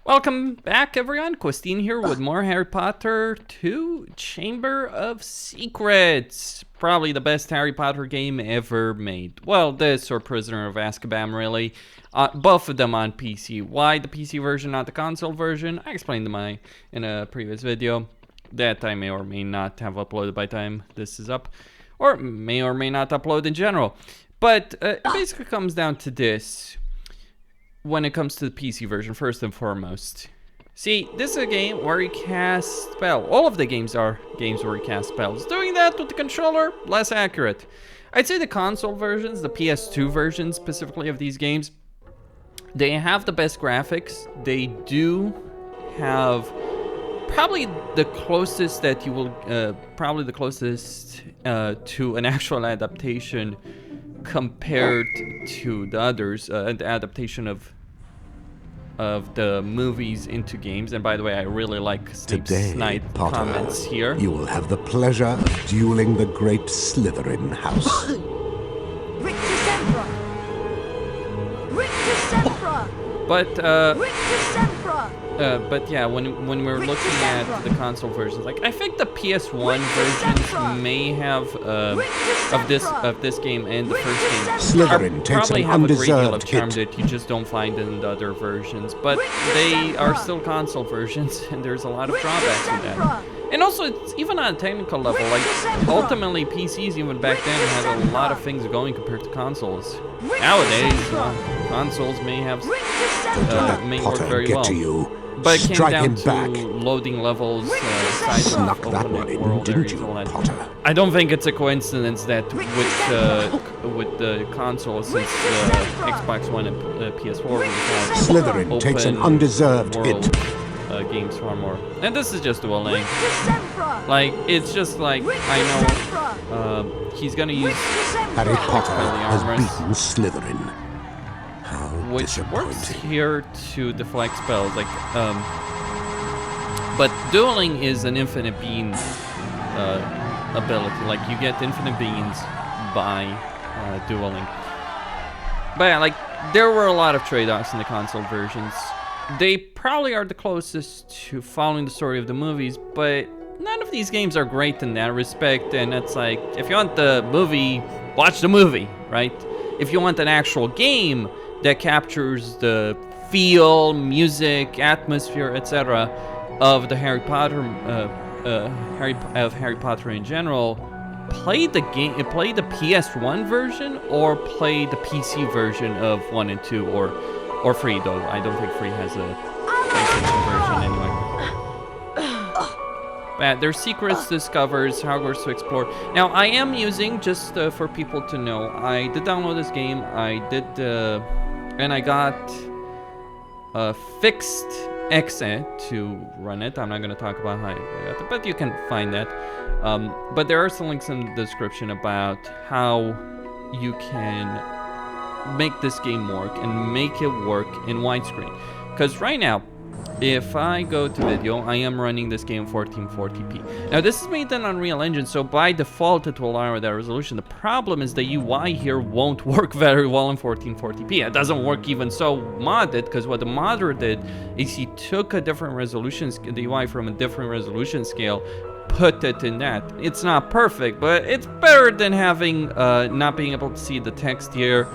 Welcome back, everyone. Christine here with more Harry Potter 2 Chamber of Secrets. Probably the best Harry Potter game ever made. Well, this or Prisoner of Azkaban, really. Both of them on PC. Why the PC version, not the console version? I explained in a previous video that I may or may not have uploaded by the time this is up. Or may not upload in general. But it basically comes down to this. When it comes to the PC version, first and foremost. See, this is a game where you cast spells. All of the games are games where you cast spells. Doing that with the controller, less accurate. I'd say the console versions, the PS2 versions specifically of these games, they have the best graphics. They do have probably the closest that you will, probably the closest to an actual adaptation compared to the others, the adaptation of the movies into games. And by the way, I really like Snipe comments here. You will have the pleasure of dueling the great Slytherin house. But yeah, when we're looking at the console versions, like I think the PS1 versions may have of this game and the first game Slytherin takes probably an have a great deal of undeserved charm hit. that you just don't find in the other versions. But they are still console versions, and there's a lot of drawbacks with that. And also, it's even on a technical level, like ultimately PCs even back then had a lot of things going compared to consoles. Nowadays, consoles may have may work very well. But it came down to loading levels, size of open world areas, all that. I don't think it's a coincidence that with the console, since Xbox One and PS4, we have Slytherin takes an undeserved world, hit. Games far more. And this is just dueling. Like, it's just like, I know he's gonna use Harry Potter has armors, beaten Slytherin. which works here to deflect spells, like, but dueling is an infinite bean ability. Like, you get infinite beans by dueling. But yeah, like, there were a lot of trade-offs in the console versions. They probably are the closest to following the story of the movies, but none of these games are great in that respect. And it's like, if you want the movie, watch the movie, right? If you want an actual game that captures the feel, music, atmosphere, etc. of the Harry Potter, Harry Potter in general, play the game, play the PS1 version, or play the PC version of 1 and 2, or 3, though. I don't think 3 has a PlayStation version anyway. But there's secrets, discovers, Hogwarts to explore. Now, I am using, just for people to know, I did download this game. I did, and I got a fixed exe to run it. I'm not going to talk about how I got it, but you can find that. But there are some links in the description about how you can make this game work and make it work in widescreen. Because right now, if I go to video, I am running this game 1440p. Now, this is made in Unreal Engine, so by default it will allow that resolution. The problem is the UI here won't work very well in 1440p. It doesn't work even so modded, because what the modder did is he took a different resolution, the UI from a different resolution scale, put it in that. It's not perfect, but it's better than having not being able to see the text here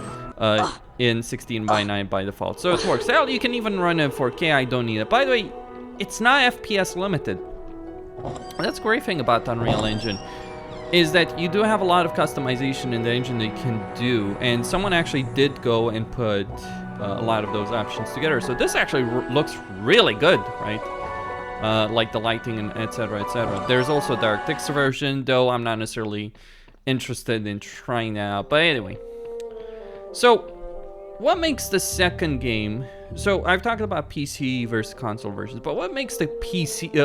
in 16:9 by default. So it works. Hell, you can even run it 4K. I don't need it. By the way, it's not FPS limited. That's a great thing about Unreal Engine, is that you do have a lot of customization in the engine that you can do, and someone actually did go and put a lot of those options together. So this actually looks really good, right? Like the lighting and etc. etc. There's also DirectX version, though I'm not necessarily interested in trying that out. But anyway, so what makes the second game? So I've talked about PC versus console versions, but what makes the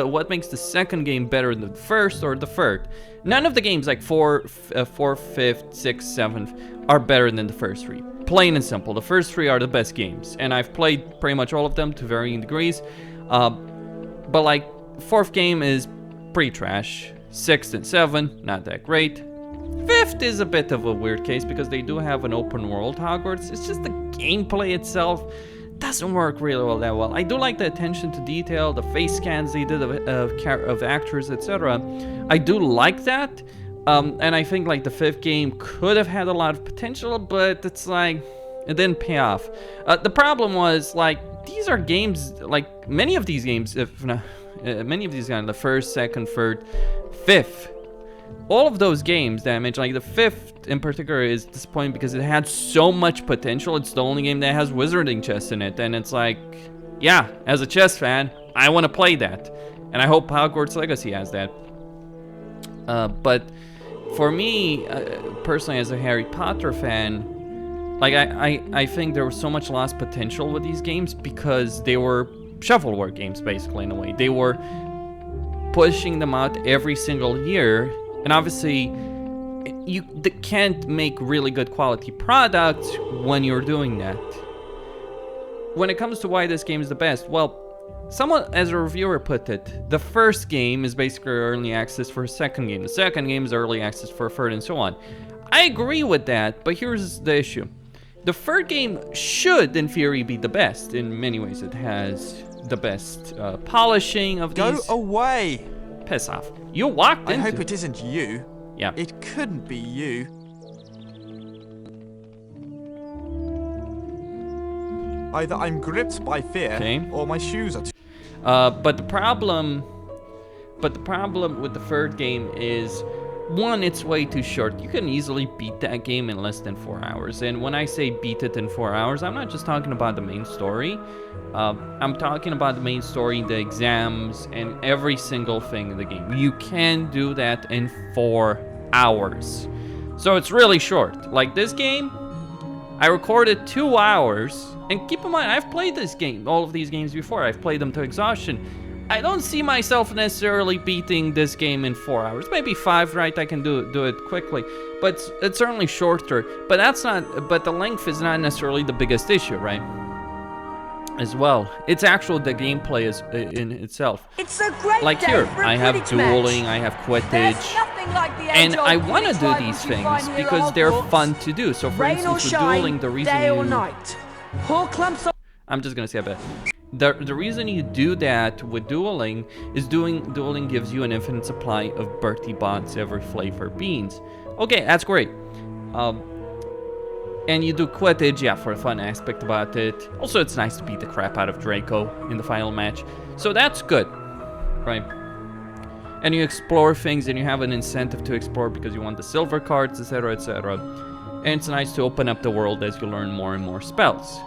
what makes the second game better than the first or the third? None of the games like 4, 5th, 6th, 7th are better than the first 3. Plain and simple. The first 3 are the best games, and I've played pretty much all of them to varying degrees. But like 4th game is pretty trash. 6th and 7th, not that great. 5th is a bit of a weird case because they do have an open world Hogwarts. It's just the gameplay itself doesn't work really well that well. I do like the attention to detail, the face scans they did of actors, etc. I do like that, and I think like the 5th game could have had a lot of potential, but it's like it didn't pay off. The problem was like these are games, like many of these games, if not many of these games, the 1st, 2nd, 3rd, 5th. All of those games that I mentioned, like the 5th in particular, is disappointing because it had so much potential. It's the only game that has wizarding chess in it, and it's like, yeah, as a chess fan, I want to play that, and I hope Hogwarts Legacy has that. But for me, personally, as a Harry Potter fan, like I think there was so much lost potential with these games because they were shovelware games, basically, in a way. They were pushing them out every single year. And obviously, you can't make really good quality products when you're doing that. When it comes to why this game is the best, well, someone as a reviewer put it, the 1st game is basically early access for a 2nd game. The 2nd game is early access for a 3rd, and so on. I agree with that, but here's the issue. The 3rd game should, in theory, be the best. In many ways, it has the best polishing of these. Go away! Piss off. You walked into... I hope it isn't you. Yeah. It couldn't be you. Either I'm gripped by fear, or my shoes are too... But the problem with the 3rd game is, one, it's way too short. You can easily beat that game in less than 4 hours. And when I say beat it in 4 hours, I'm not just talking about the main story. I'm talking about the main story, the exams, and every single thing in the game. You can do that in 4 hours. So it's really short. Like this game, I recorded 2 hours. And keep in mind, I've played this game, all of these games before. I've played them to exhaustion. I don't see myself necessarily beating this game in 4 hours. Maybe 5, right? I can do it quickly. But it's certainly shorter. But the length is not necessarily the biggest issue, right? As well, it's actually the gameplay is in itself. It's a great like day here, for a I have Quidditch dueling, match. I have Quidditch, There's nothing like the and age-old I want to Quidditch do rivals these you find things here because at they're Hogwarts. fun to do. So, for Rain or instance, with shine, dueling, the reason day you... or night. Poor clumps. I'm just gonna say that. The reason you do that with dueling is dueling gives you an infinite supply of Bertie Bott's every flavor beans. Okay, that's great. And you do Quidditch, yeah, for a fun aspect about it. Also, it's nice to beat the crap out of Draco in the final match. So that's good, right? And you explore things and you have an incentive to explore because you want the silver cards, etc., etc. And it's nice to open up the world as you learn more and more spells.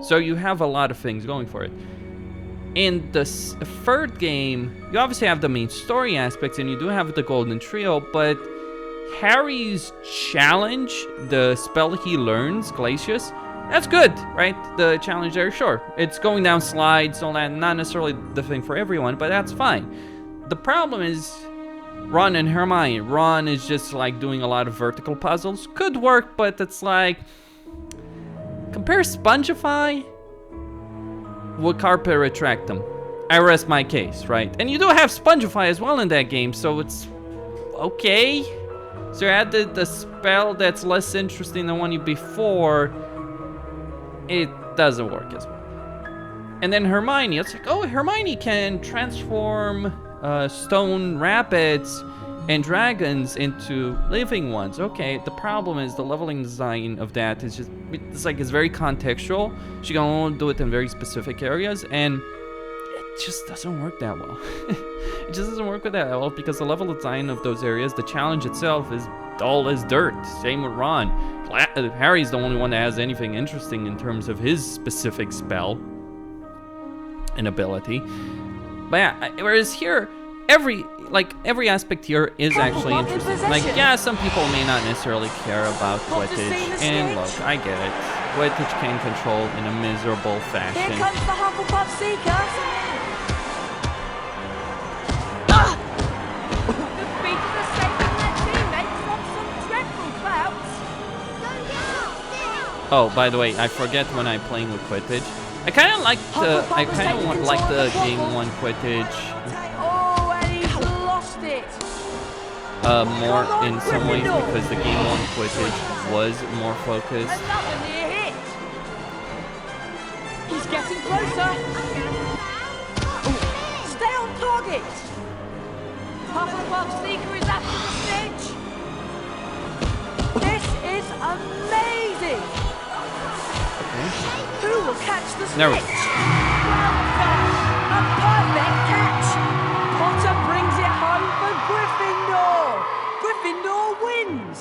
So you have a lot of things going for it. In the 3rd game, you obviously have the main story aspects and you do have the Golden Trio, but Harry's challenge, the spell he learns, Glacius, that's good, right? The challenge there, sure. It's going down slides, all that, not necessarily the thing for everyone, but that's fine. The problem is Ron and Hermione. Ron is just like doing a lot of vertical puzzles. Could work, but it's like... Compare Spongify with Carpe Retractum. I rest my case, right? And you do have Spongify as well in that game, so it's... okay. So you added the spell that's less interesting than one you before. It doesn't work as well. And then Hermione, it's like, oh, Hermione can transform stone rabbits and dragons into living ones. Okay, the problem is the leveling design of that is just, it's very contextual. She can only do it in very specific areas, and it just doesn't work that well. It just doesn't work with that well because the level design of those areas, the challenge itself is dull as dirt. Same with Ron. Harry's the only one that has anything interesting in terms of his specific spell and ability. But yeah, whereas here, every aspect here is actually interesting. Like, yeah, some people may not necessarily care about Quidditch, and look, I get it. Quidditch can control in a miserable fashion. Here comes the Hufflepuff Seeker. The Beatles are saving their teammates from some dreadful clouds. Oh, by the way, I forget when I'm playing with Quidditch. I kind of like the Game 1 Quidditch. Oh, and he's lost it. More in some ways because the Game 1 Quidditch was more focused. Another near hit. He's getting closer. Stay on target. Hufflepuff Seeker is after the snitch. This is amazing. Who will catch the snitch? There we Well done. A perfect catch. Potter brings it home for Gryffindor. Gryffindor wins.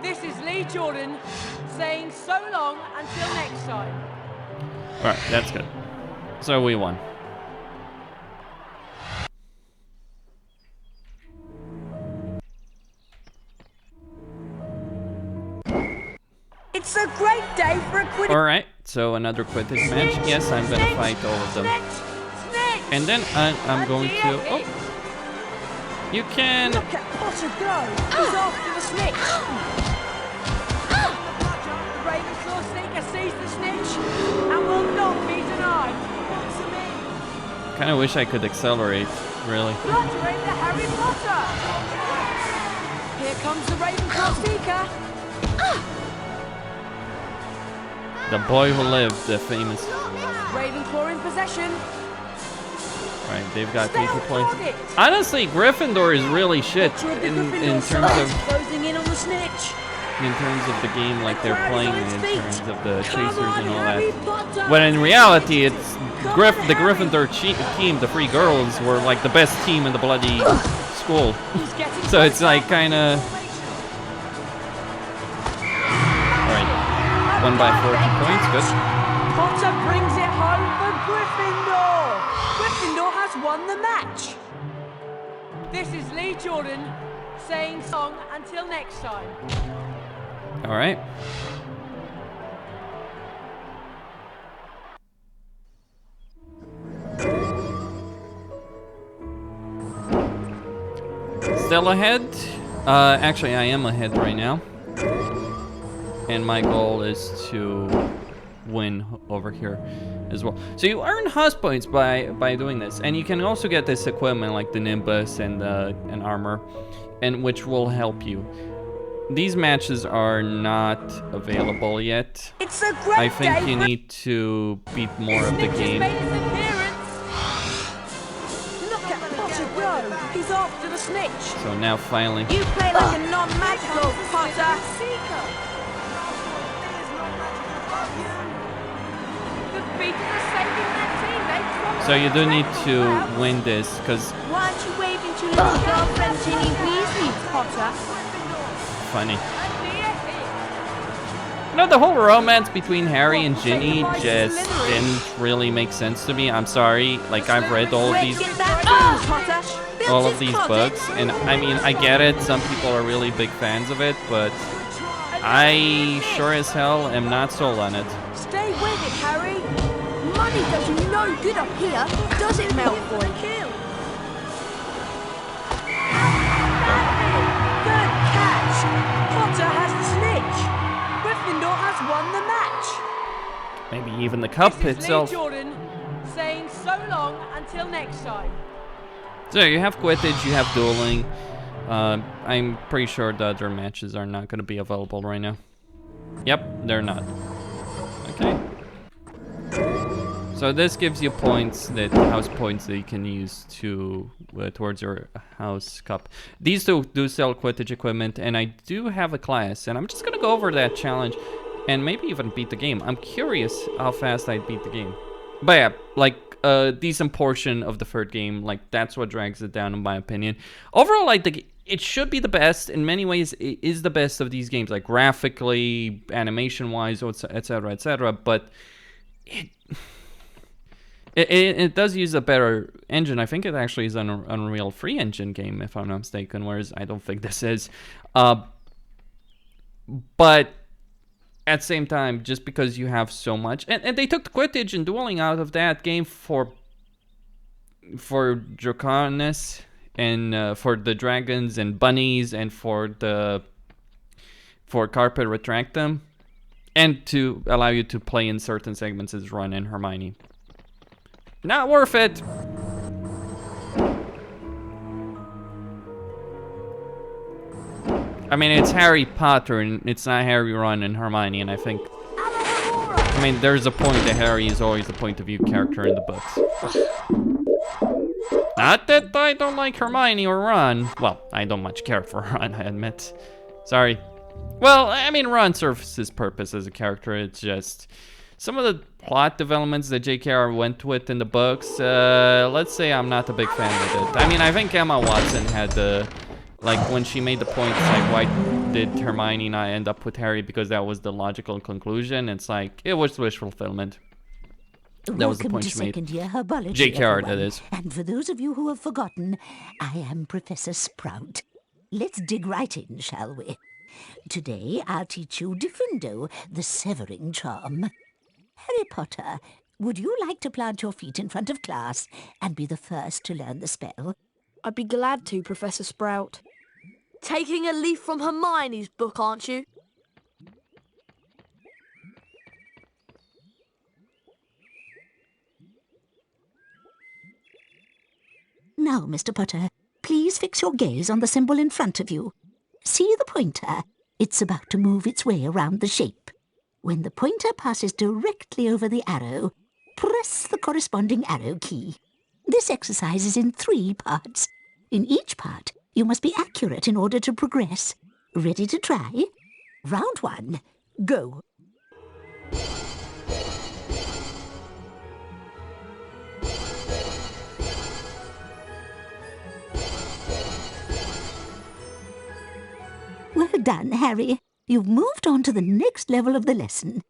This is Lee Jordan saying so long until next time. Alright, that's good. So we won. It's a great day for a Quidditch. Alright, so another Quidditch match. Yes, I'm gonna fight all of them. Snitch. And then I'm going to... Oh! You can... Look at Potter go. He's after the snitch. The Ravenclaw Seeker sees the snitch and will not be denied. Wants him in. Kinda wish I could accelerate, really. Fluttering to Harry Potter. Here comes the Ravenclaw Seeker. The boy who lived, the famous... Ravenclaw in possession. Right, they've got Stay 80 on points. target. Honestly, Gryffindor is really shit Potter of the in Gryffindor terms side, of closing in on the snitch. the game, like they're playing in terms of the chasers and all Harry that. Potter. When in reality, it's the Gryffindor team, the three girls, were like the best team in the bloody school. He's getting So it's closer. like kinda... Alright, won by 40 points, good. Potter brings it home for Gryffindor. Gryffindor has won the match. This is Lee Jordan saying song until next time. Alright. Still ahead? Actually, I am ahead right now. And my goal is to win over here as well. So you earn house points by doing this. And you can also get this equipment like the Nimbus and armor, and which will help you. These matches are not available yet. It's a great I think day you for need to beat more of the Snitch has game. made his appearance. Look at Potter go. He's after the snitch. So now finally, You play like a non-magical, Potter. The Beatles are saving their teammates from so you do need to Well, win this, because why aren't you waving to little girlfriend Ginny Weasley, Potter? funny. You know, the whole romance between Harry and Ginny just didn't really make sense to me. I'm sorry. Like, I've read all of these books, and I mean, I get it. Some people are really big fans of it, but I sure as hell am not sold on it. Stay with it, Harry. Money does you no good up here, does it, Malfoy? Good catch. Potter has the snitch. Gryffindor has won the match. Maybe even the cup This is itself. Lee Jordan saying so long until next time. So you have Quidditch, you have dueling. I'm pretty sure the other matches are not going to be available right now. Yep, they're not. Okay. So this gives you points, house points that you can use to towards your house cup. These two do sell Quidditch equipment, and I do have a class, and I'm just gonna go over that challenge and maybe even beat the game. I'm curious how fast I'd beat the game. But yeah, like a decent portion of the third game, like that's what drags it down in my opinion. Overall, like it should be the best. In many ways, it is the best of these games, like graphically, animation-wise, etc., etc. But it does use a better engine. I think it actually is an Unreal Free Engine game, if I'm not mistaken, whereas I don't think this is. But at the same time, just because you have so much... And they took the Quidditch and dueling out of that game for Draconis, and for the dragons and bunnies, and for Carpet Retractum, and to allow you to play in certain segments as Ron and Hermione. Not worth it. I mean, it's Harry Potter, and it's not Harry, Ron, and Hermione, and I think... I mean, there's a point that Harry is always the point of view character in the books. Not that I don't like Hermione or Ron. Well, I don't much care for Ron, I admit. Sorry. Well, I mean, Ron serves his purpose as a character. It's just some of the plot developments that JKR went with in the books. Let's say I'm not a big fan of it. I mean, I think Emma Watson had like when she made the point, it's like, why did Hermione not end up with Harry? Because that was the logical conclusion. It's like, it was wish fulfillment. That was the point she made. JKR, that is. And for those of you who have forgotten, I am Professor Sprout. Let's dig right in, shall we? Today, I'll teach you Diffindo, the severing charm. Harry Potter, would you like to plant your feet in front of class and be the first to learn the spell? I'd be glad to, Professor Sprout. Taking a leaf from Hermione's book, aren't you? Now, Mr. Potter, please fix your gaze on the symbol in front of you. See the pointer? It's about to move its way around the shape. When the pointer passes directly over the arrow, press the corresponding arrow key. This exercise is in 3 parts. In each part, you must be accurate in order to progress. Ready to try? Round 1, go. Well done, Harry. You've moved on to the next level of the lesson.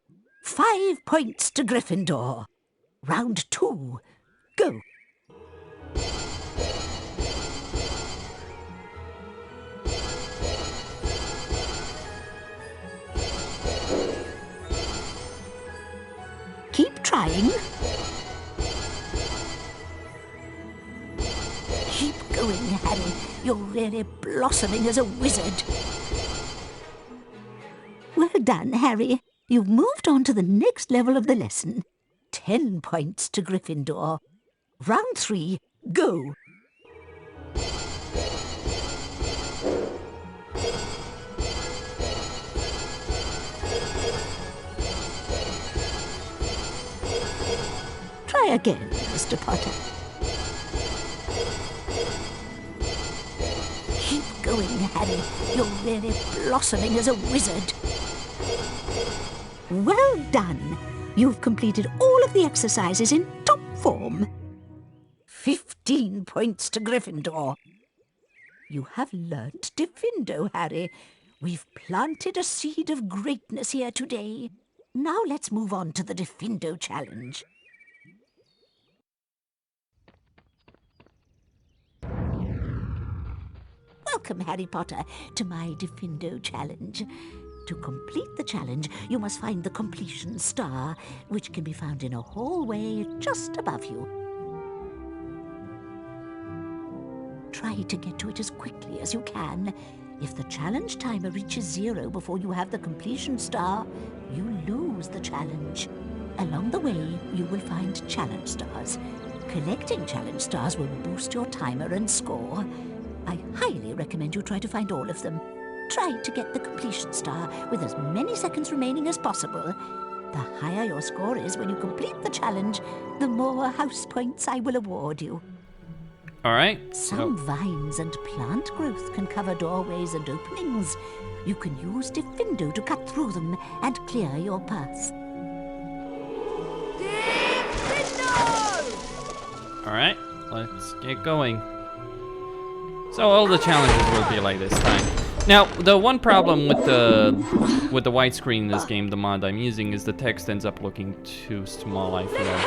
5 points to Gryffindor. Round 2, go. Keep trying. Keep going, Harry. You're really blossoming as a wizard. Well done, Harry. You've moved on to the next level of the lesson. 10 points to Gryffindor. Round 3, go. Try again, Mr. Potter. Keep going, Harry. You're really blossoming as a wizard. Well done. You've completed all of the exercises in top form. 15 points to Gryffindor. You have learnt Diffindo, Harry. We've planted a seed of greatness here today. Now let's move on to the Diffindo challenge. Welcome, Harry Potter, to my Diffindo challenge. To complete the challenge, you must find the completion star, which can be found in a hallway just above you. Try to get to it as quickly as you can. If the challenge timer reaches 0 before you have the completion star, you lose the challenge. Along the way, you will find challenge stars. Collecting challenge stars will boost your timer and score. I highly recommend you try to find all of them. Try to get the completion star with as many seconds remaining as possible. The higher your score is when you complete the challenge, the more house points I will award you. Alright. Some vines and plant growth can cover doorways and openings. You can use Diffindo to cut through them and clear your path. Diffindo! Alright, let's get going. So all the challenges will be like this time. Now, the one problem with the widescreen in this game, the mod I'm using, is the text ends up looking too small, I feel.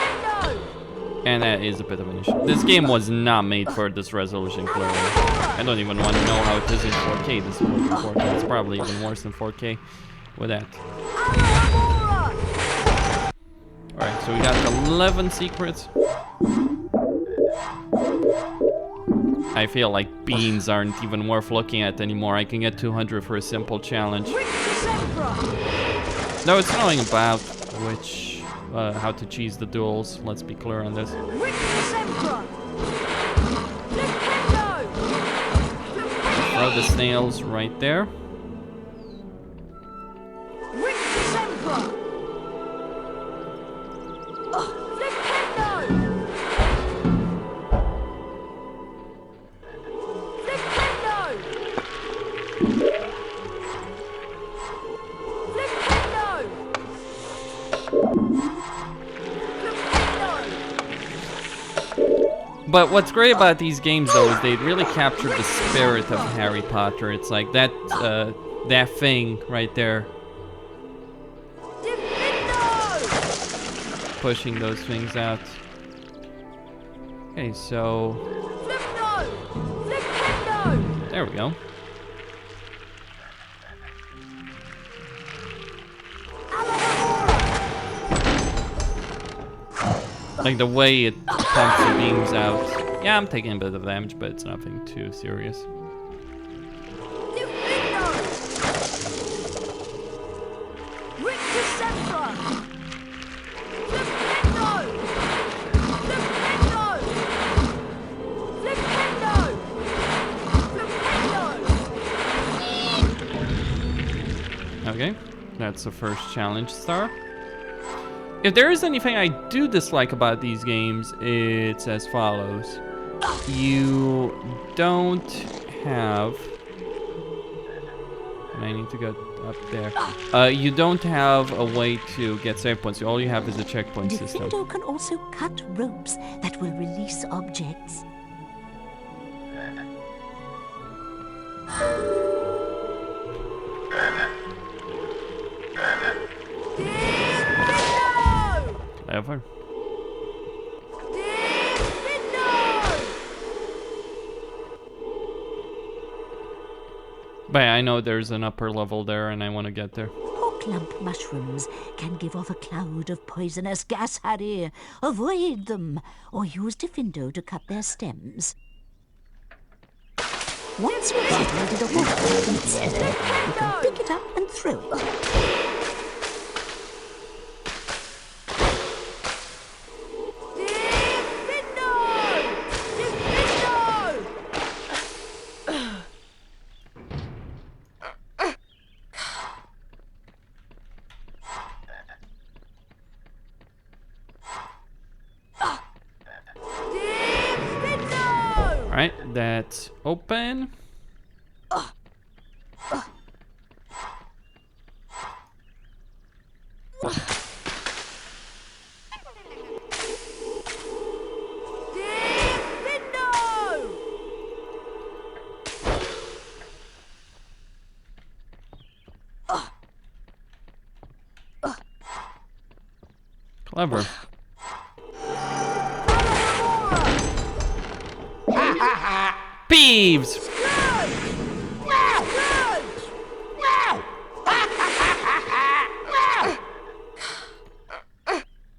And that is a bit of an issue. This game was not made for this resolution, clearly. I don't even want to know how it is in 4K. This is working in 4K. It's probably even worse than 4K with that. Alright, so we got 11 secrets. I feel like beans aren't even worth looking at anymore. I can get 200 for a simple challenge. No, it's knowing about which, how to cheese the duels. Let's be clear on this. Throw the snails right there. But what's great about these games, though, is they really captured the spirit of Harry Potter. It's like that, that thing right there. Pushing those things out. Okay, so... There we go. Like the way it pumps the beams out. Yeah, I'm taking a bit of damage, but it's nothing too serious. Okay, that's the first challenge star. If there is anything I do dislike about these games, it's as follows. You don't have... And I need to get up there. You don't have a way to get save points. All you have is a checkpoint system. Diffindo can also cut ropes that will release objects. Clever. But I know there's an upper level there and I want to get there. Hawklump mushrooms can give off a cloud of poisonous gas, Harry. Avoid them, or use Diffindo to cut their stems. Once you've situated a Hawklump in its center, you can pick it up and throw it. Alright, that's open. Clever. Peeves!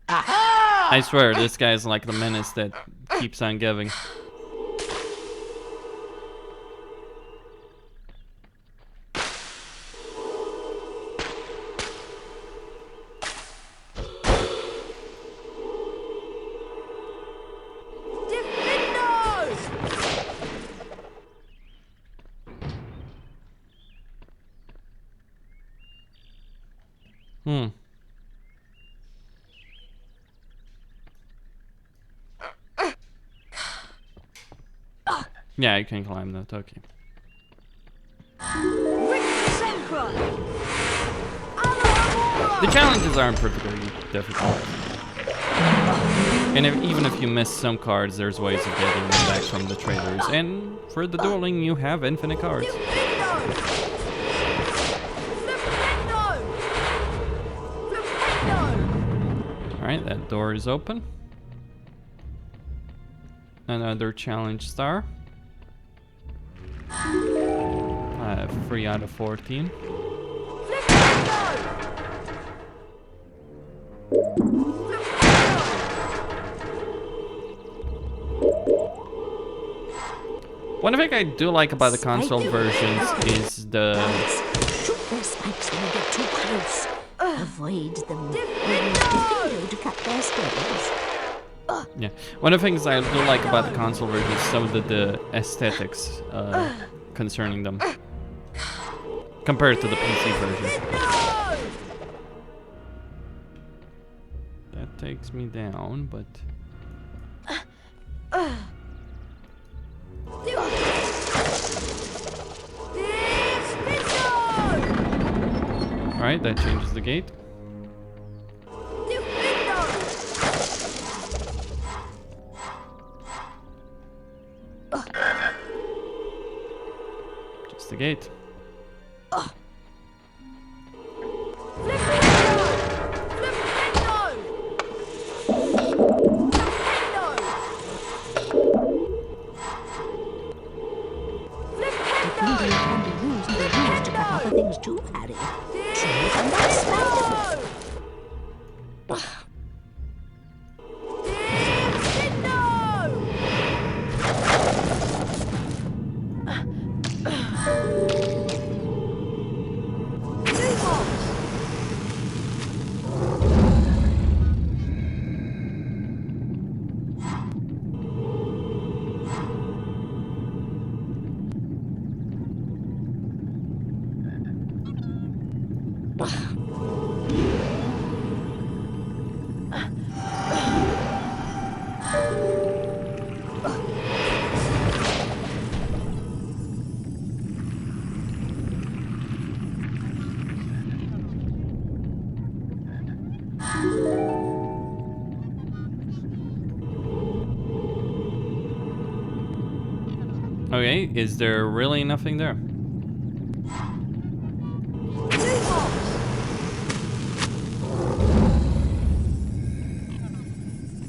I swear, this guy's like the menace that keeps on giving. Yeah, you can climb that, okay. The challenges aren't particularly difficult. And even if you miss some cards, there's ways of getting them back from the traders. And for the dueling, you have infinite cards. Alright, that door is open. Another challenge star. 3 out of 14. One thing I do like about the console versions is the... Shoot their spikes when you get too close. Avoid them. Or use Diffindo to cut their stems. Yeah, one of the things I do like about the console version is some of the aesthetics concerning them compared to the PC version. That takes me down, but... Alright, that changes the gate. Just the gate. Things too, Harry. Truth and unexpected. Okay, is there really nothing there?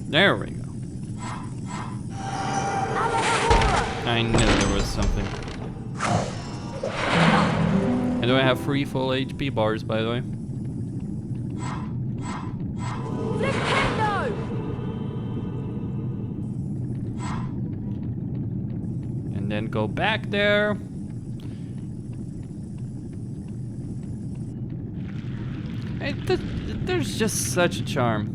There we go. I knew there was something. And do I have 3 full HP bars, by the way? And then go back there. There's just such a charm.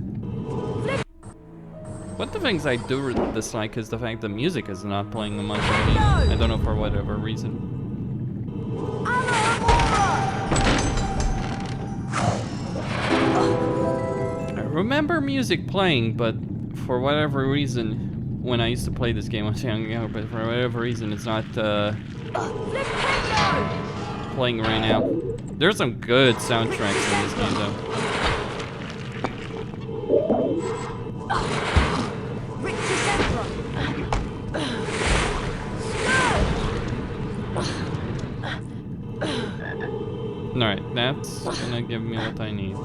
One of the things I do dislike is the fact the music is not playing much of the game. I don't know for whatever reason. I remember music playing, but for whatever reason, when I used to play this game, I was younger, but for whatever reason, it's not playing right now. There's some good soundtracks in this game, though. Alright, that's gonna give me what I need.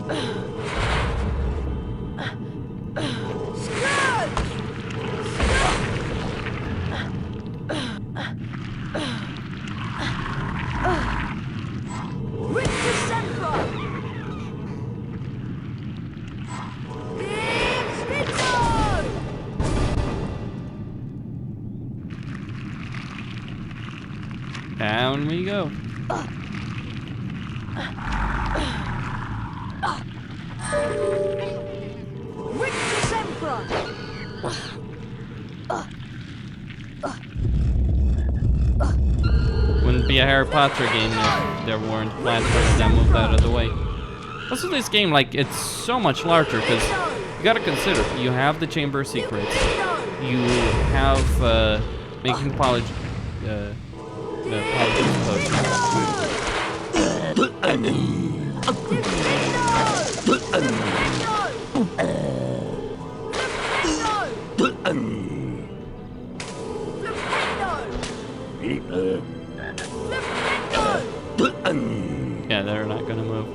Down we go. Wouldn't be a Harry Potter game if there weren't platforms that moved out of the way. Also, this game, like, it's so much larger because you gotta consider, you have the Chamber of Secrets, you have making potion. Yeah, they're not gonna move.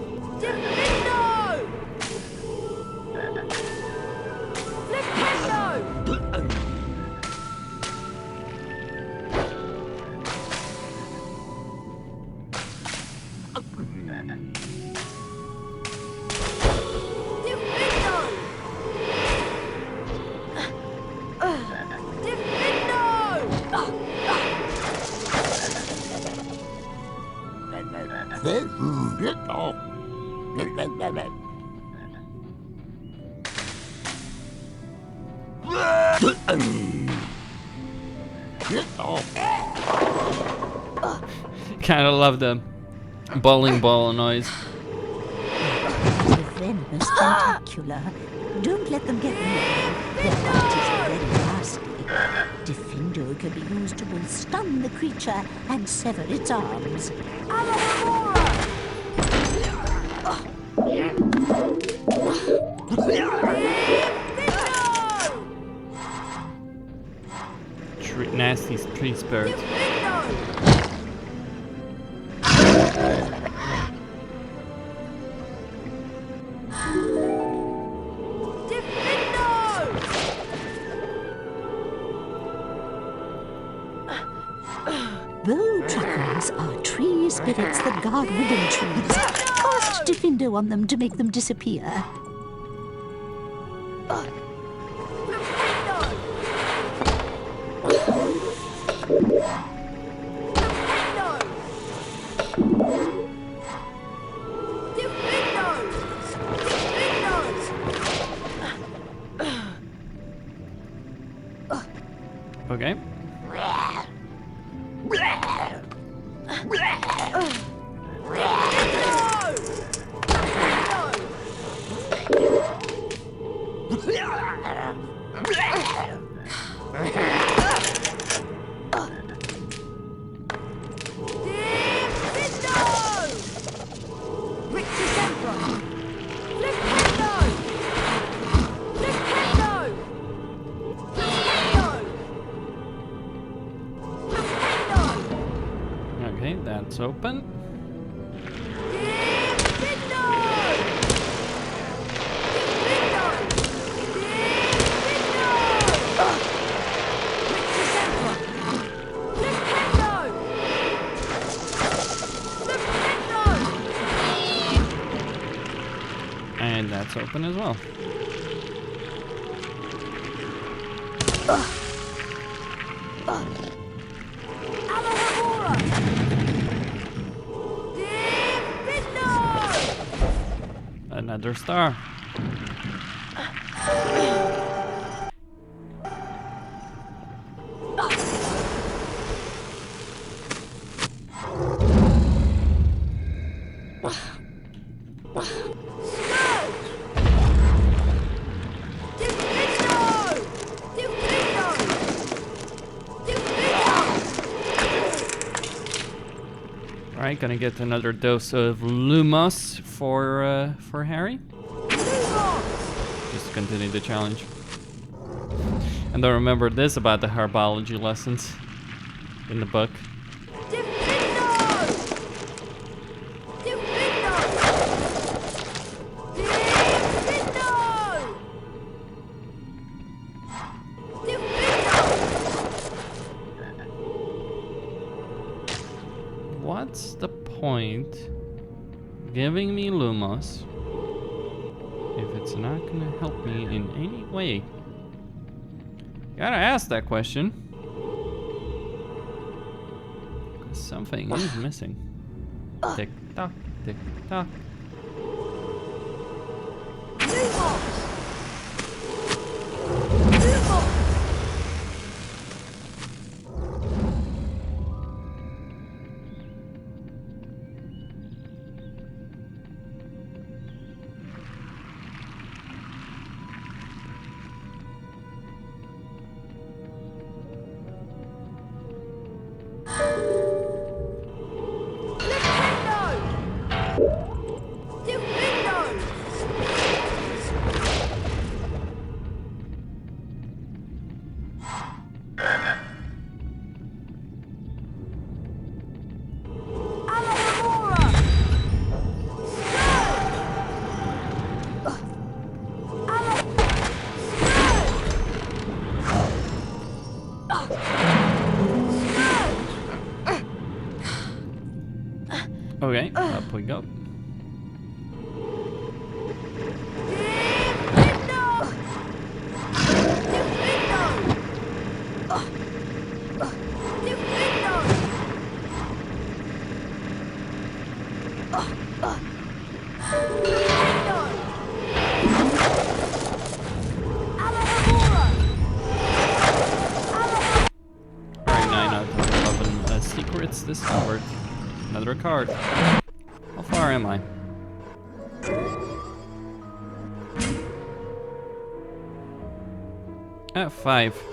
Kinda love the bowling ball noise. The venomous tentacular. Don't let them get near. Their bite is already nasty. Diffindo can be used to both stun the creature and sever its arms. nasty tree spirit. Bow truckles are tree spirits that guard wooden trees. Cast Diffindo on them to make them disappear. Okay. Okay, that's open. And that's open as well. Another star. Alright, gonna get another dose of Lumos for Harry. Just to continue the challenge. And I remember this about the herbology lessons in the book. What's the point giving me Lumos if it's not gonna help me in any way? Gotta ask that question. 'Cause something is missing. Tick tock, tick tock. Okay, up we go. Alright, 9 out of 11 secrets discovered. Another card. How far am I? At 5.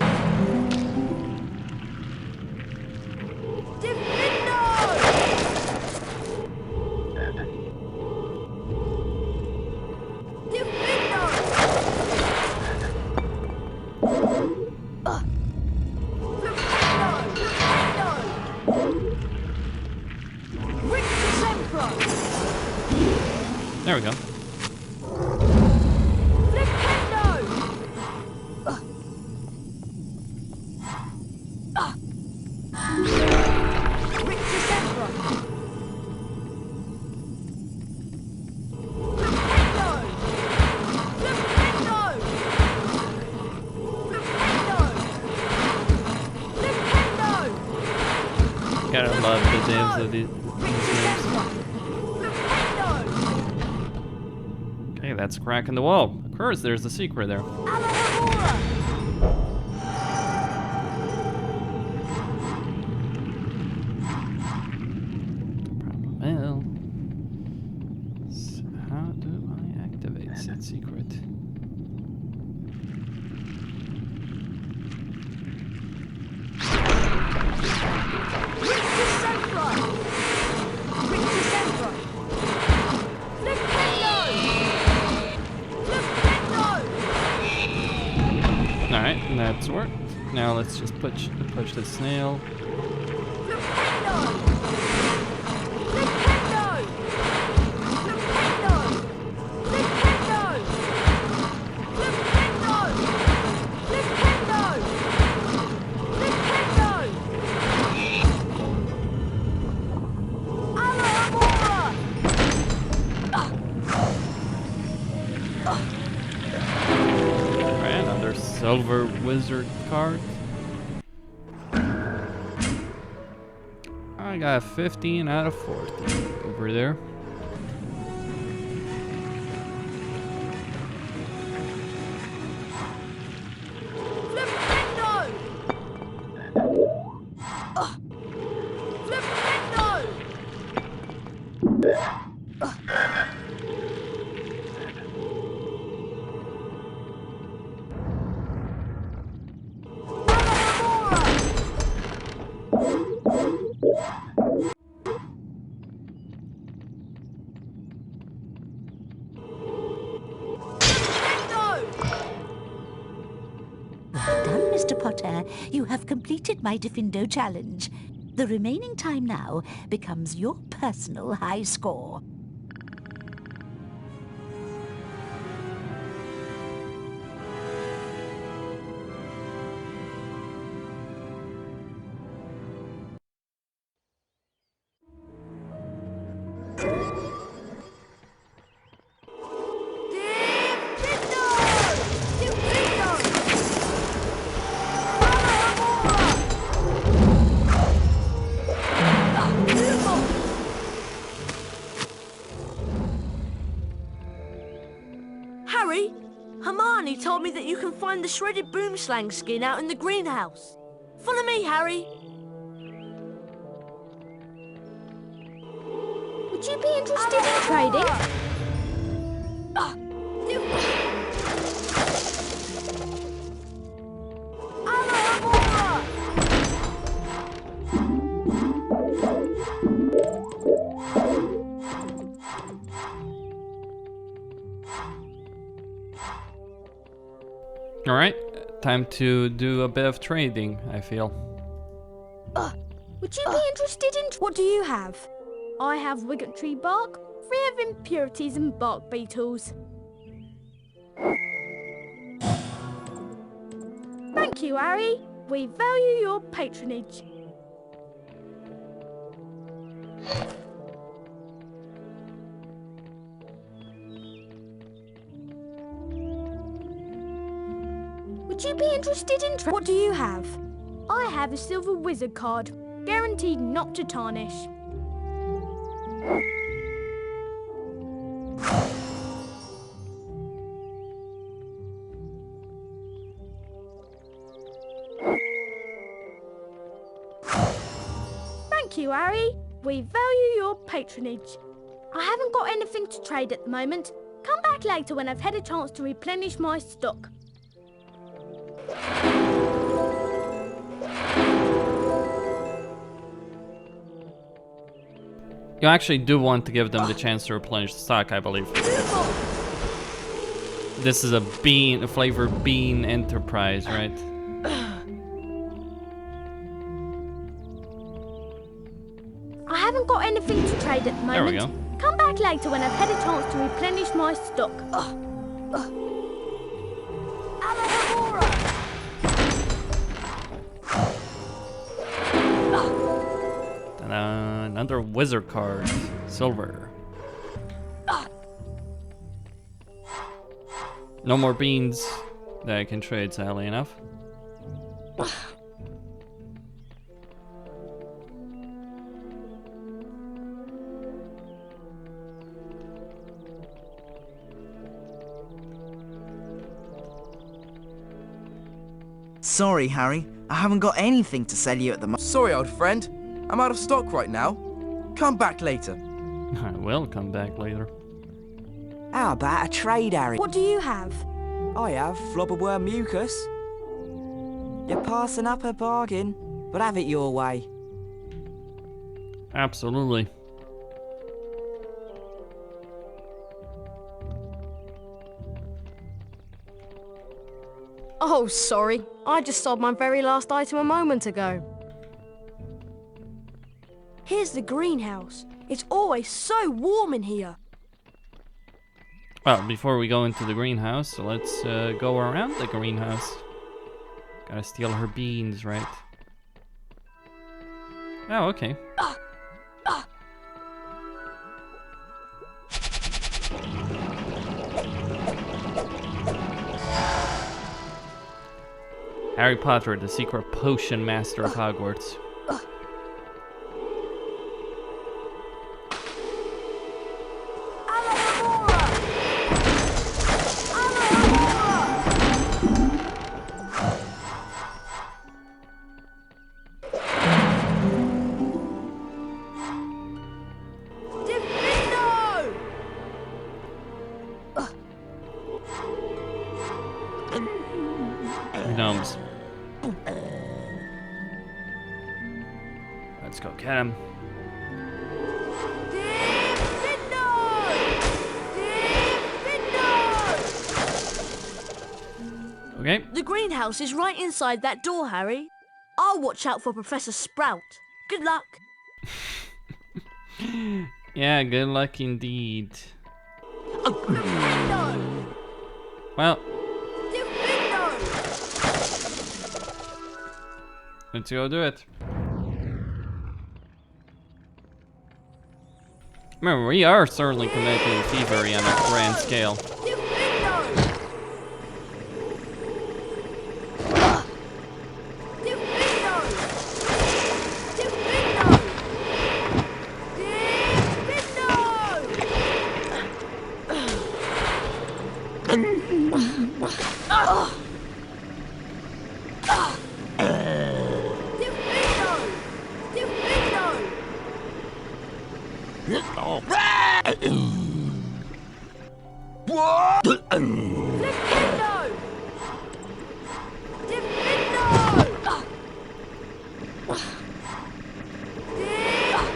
Gotta love the names of these games. Okay, that's a crack in the wall. Of course, there's a secret there. Well, so how do I activate that secret? Alright, that's worked. Now let's just push the snail. Silver wizard card. I got 15 out of 40 over there. Mr. Potter, you have completed my Diffindo challenge. The remaining time now becomes your personal high score. Harry, Hermione told me that you can find the shredded boomslang skin out in the greenhouse. Follow me, Harry. Would you be interested in trading? All right, time to do a bit of trading, I feel. Would you be interested in... What do you have? I have Wigget Tree bark, free of impurities and bark beetles. Thank you, Harry. We value your patronage. Would you be interested in... What do you have? I have a silver wizard card, guaranteed not to tarnish. Thank you, Harry. We value your patronage. I haven't got anything to trade at the moment. Come back later when I've had a chance to replenish my stock. You actually do want to give them the chance to replenish the stock, I believe. This is a flavored bean enterprise, right? I haven't got anything to trade at the moment. There we go. Come back later when I've had a chance to replenish my stock. Another wizard card, silver. No more beans that I can trade, sadly enough. Sorry, Harry. I haven't got anything to sell you at the moment. Sorry, old friend. I'm out of stock right now. Come back later. I will come back later. How about a trade, Harry? What do you have? I have flobberworm mucus. You're passing up a bargain, but have it your way. Absolutely. Oh, sorry. I just sold my very last item a moment ago. Here's the greenhouse. It's always so warm in here. Well, before we go into the greenhouse, let's go around the greenhouse. Gotta steal her beans, right? Oh, okay. Harry Potter, the secret potion master of Hogwarts. Gnomes. Let's go get him. Okay. The greenhouse is right inside that door, Harry. I'll watch out for Professor Sprout. Good luck. Yeah, good luck indeed. Well, let's go do it. Remember, we are certainly committing thievery on a grand scale.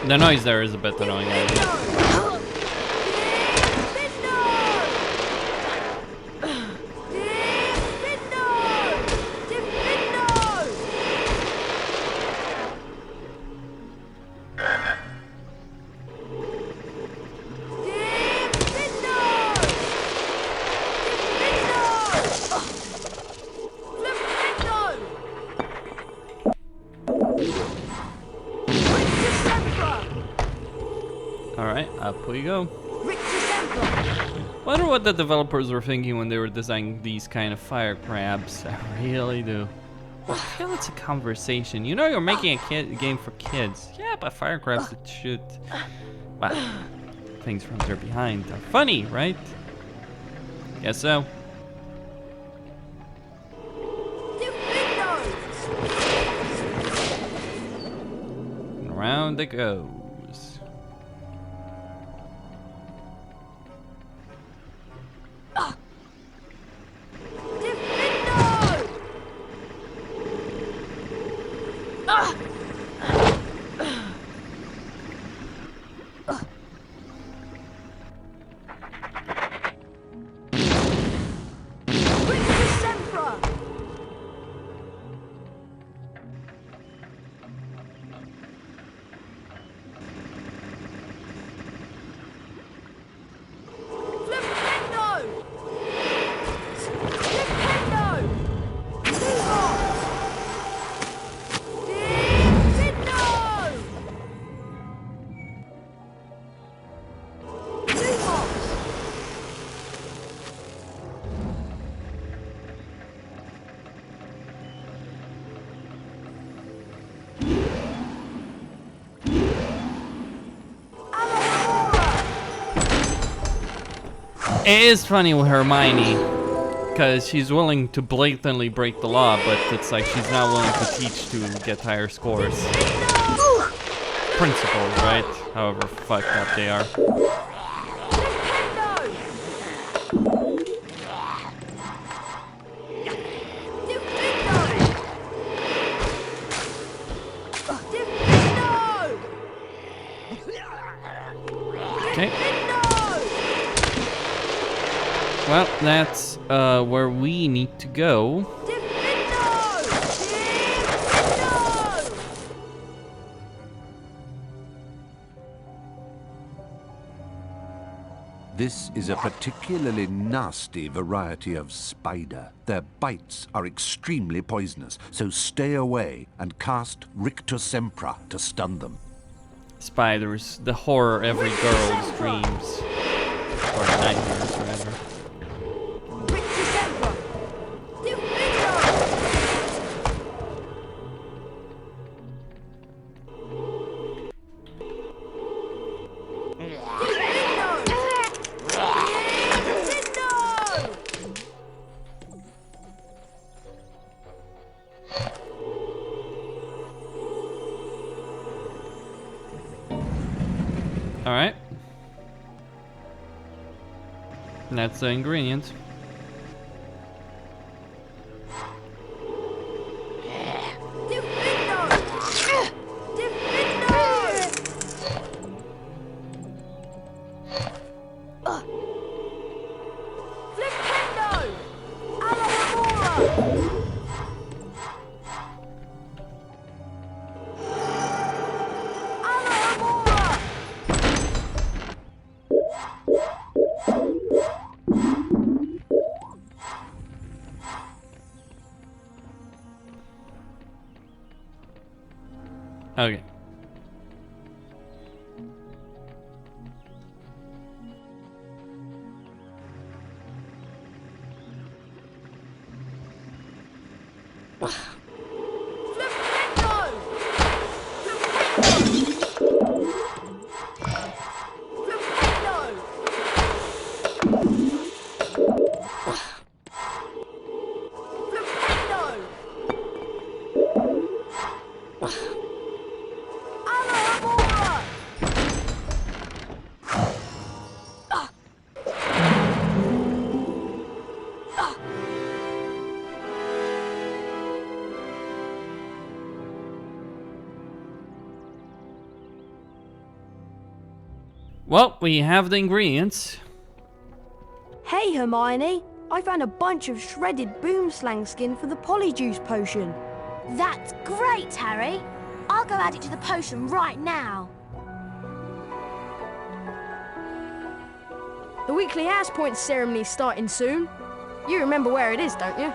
The noise there is a bit annoying. Alright, up we go. Wonder what the developers were thinking when they were designing these kind of fire crabs. I really do. I feel it's a conversation. You know you're making a game for kids. Yeah, but fire crabs that shoot... Well, things from there behind are funny, right? Guess so. And around it goes. It is funny with Hermione. Because she's willing to blatantly break the law, but it's like she's not willing to teach to get higher scores. Principles, right? However fucked up they are. Okay. Well, that's where we need to go. This is a particularly nasty variety of spider. Their bites are extremely poisonous, so stay away and cast Rictus Sempra to stun them. Spiders, the horror every girl's dreams. Or nightmares, rather. Alright. That's the ingredient. Okay. Well, we have the ingredients. Hey Hermione, I found a bunch of shredded boomslang skin for the polyjuice potion. That's great, Harry. I'll go add it to the potion right now. The weekly house point ceremony's starting soon. You remember where it is, don't you?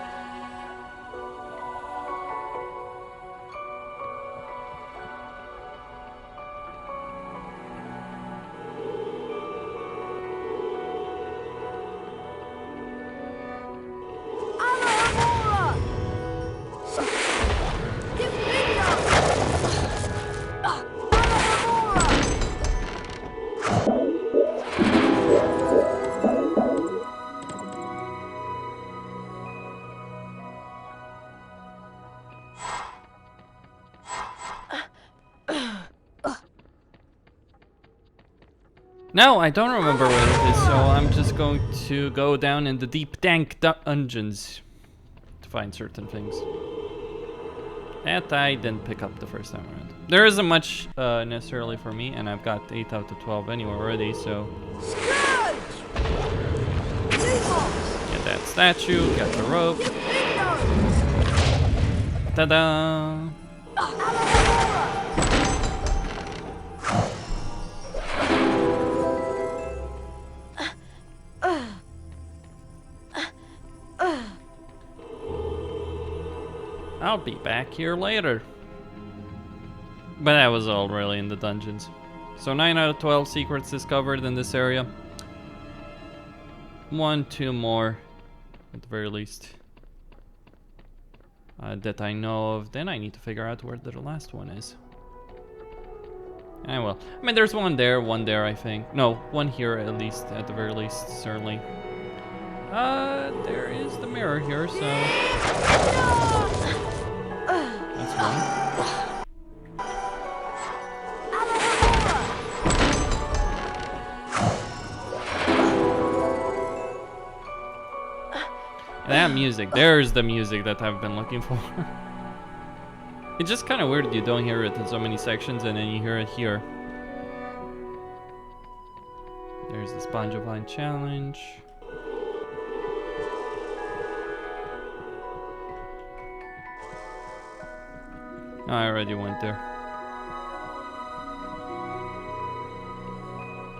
No, I don't remember where it is, so I'm just going to go down in the deep dank dungeons to find certain things. That I didn't pick up the first time around. There isn't much necessarily for me, and I've got 8 out of 12 anyway already, so... Get that statue, get the rope. Ta-da! I'll be back here later. But that was all really in the dungeons. So 9 out of 12 secrets discovered in this area. 1, 2 more at the very least that I know of. Then I need to figure out where the last one is. I will. I mean, there's one there, I think. No, one here at least, at the very least, certainly. There is the mirror here, so... That's one. That music, there's the music that I've been looking for. It's just kind of weird that you don't hear it in so many sections and then you hear it here. There's the Spongevine challenge. I already went there.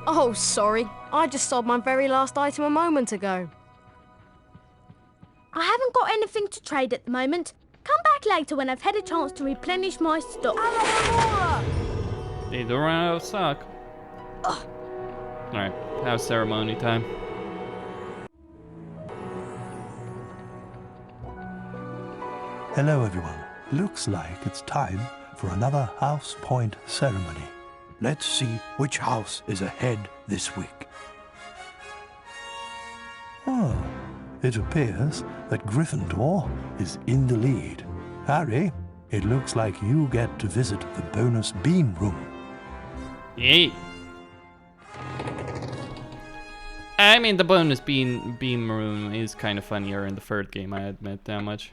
Oh, sorry. I just sold my very last item a moment ago. I haven't got anything to trade at the moment. Come back later when I've had a chance to replenish my stock. They don't run out of stock. Alright, have ceremony time. Hello everyone. Looks like it's time for another house point ceremony. Let's see which house is ahead this week. Oh, it appears that Gryffindor is in the lead. Harry, it looks like you get to visit the bonus bean room. Yay! I mean, the bonus beam room is kind of funnier in the third game, I admit that much.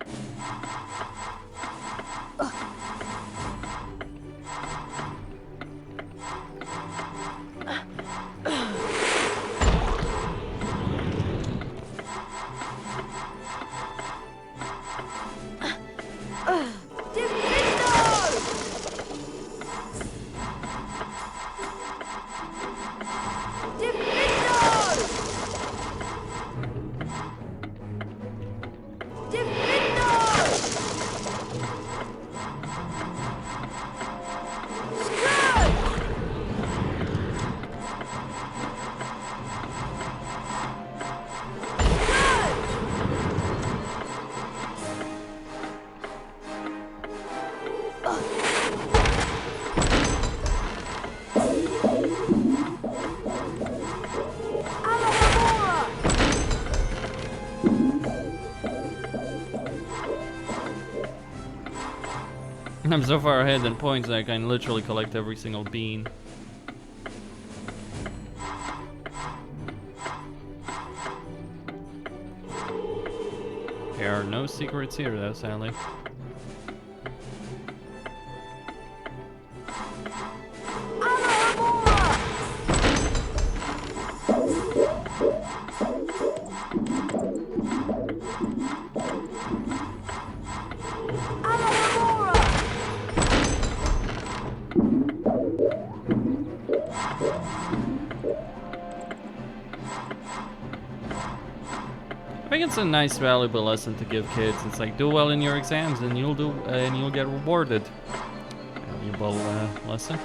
I'm so far ahead in points that I can literally collect every single bean. There are no secrets here though, sadly. I think it's a nice, valuable lesson to give kids. It's like, do well in your exams, and you'll get rewarded. Valuable lesson.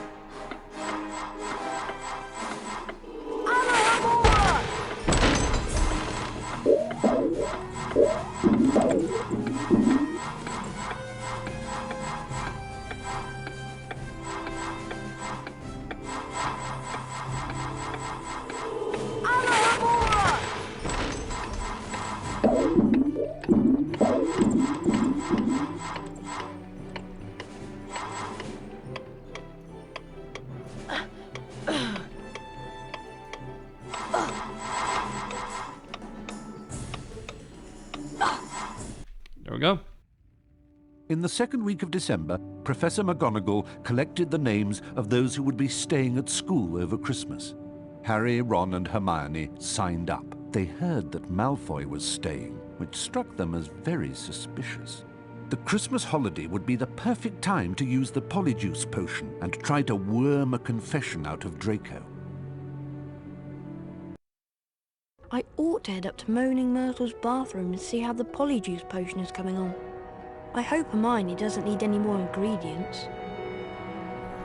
There we go. In the second week of December, Professor McGonagall collected the names of those who would be staying at school over Christmas. Harry, Ron, and Hermione signed up. They heard that Malfoy was staying, which struck them as very suspicious. The Christmas holiday would be the perfect time to use the Polyjuice potion and try to worm a confession out of Draco. I ought to head up to Moaning Myrtle's bathroom and see how the Polyjuice potion is coming on. I hope Hermione doesn't need any more ingredients.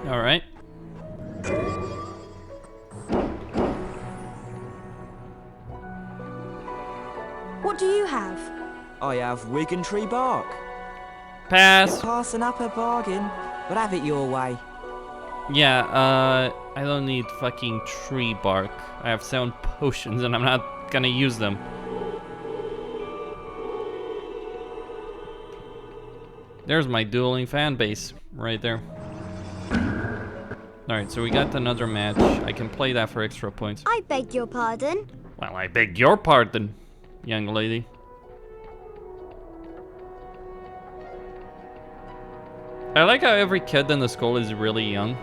Alright. What do you have? I have wig and tree bark. Pass. You're passing up a bargain, but have it your way. Yeah, I don't need fucking tree bark. I have 7 potions and I'm not gonna use them. There's my dueling fan base right there. Alright, so we got another match. I can play that for extra points. I beg your pardon. Well, I beg your pardon, young lady. I like how every kid in the school is really young.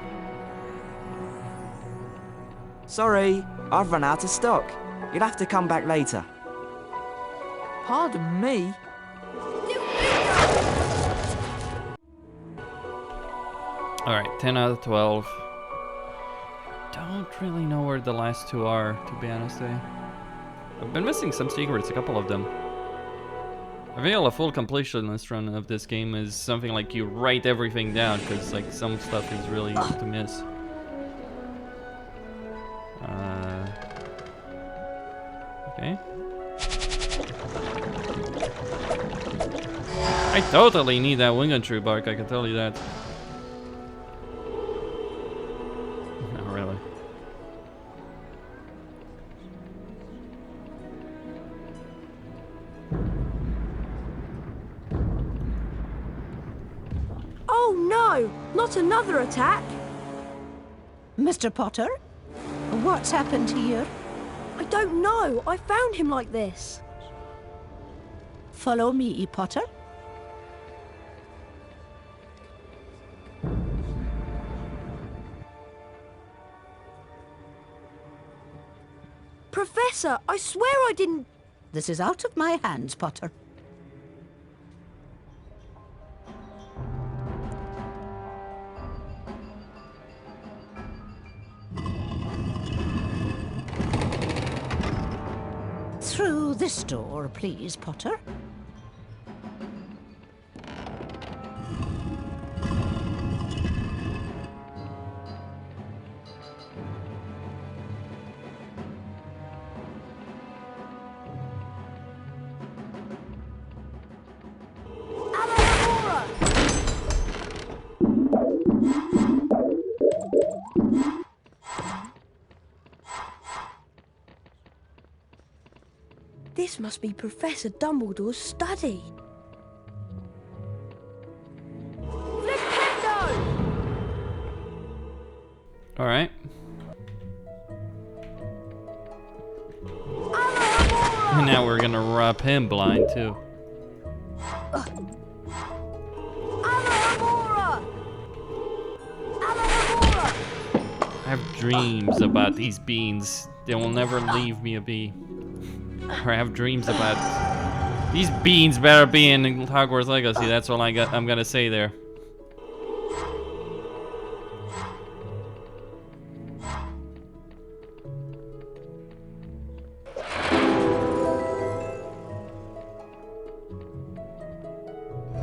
Sorry, I've run out of stock. You'll have to come back later. Pardon me? Alright, 10 out of 12. Don't really know where the last two are, to be honest. I've been missing some secrets, a couple of them. I feel a full completionist run of this game is something like you write everything down, because like some stuff is really to miss. Okay. I totally need that wing and tree bark, I can tell you that. Not really. Oh no! Not another attack! Mr. Potter, what's happened here? I don't know. I found him like this. Follow me, Potter. Professor, I swear I didn't... This is out of my hands, Potter. Through this door, please, Potter. This must be Professor Dumbledore's study. Alright. And now we're gonna rub him blind too. I have dreams about these beans. They will never leave me be. Or I have dreams about these beans better be in Hogwarts Legacy. That's all I'm gonna say there.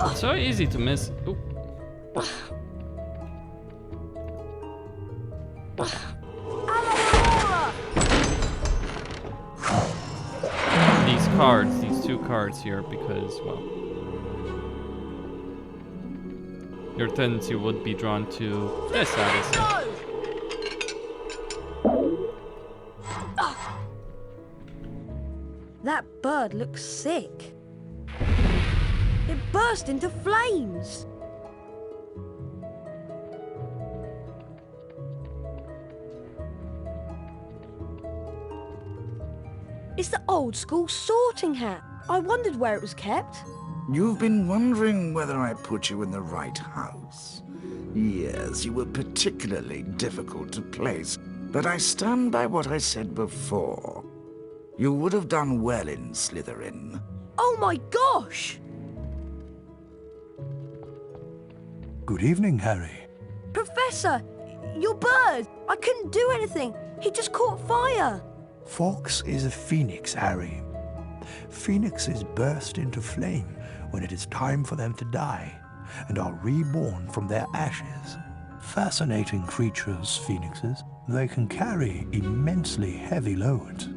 It's so easy to miss. Ooh. These two cards here, because, well, your tendency would be drawn to this, obviously. That bird looks sick. It burst into flames. It's the old school sorting hat. I wondered where it was kept. You've been wondering whether I put you in the right house. Yes, you were particularly difficult to place, but I stand by what I said before. You would have done well in Slytherin. Oh my gosh! Good evening, Harry. Professor, your bird! I couldn't do anything. He just caught fire. Fawkes is a phoenix, Harry. Phoenixes burst into flame when it is time for them to die, and are reborn from their ashes. Fascinating creatures, phoenixes. They can carry immensely heavy loads.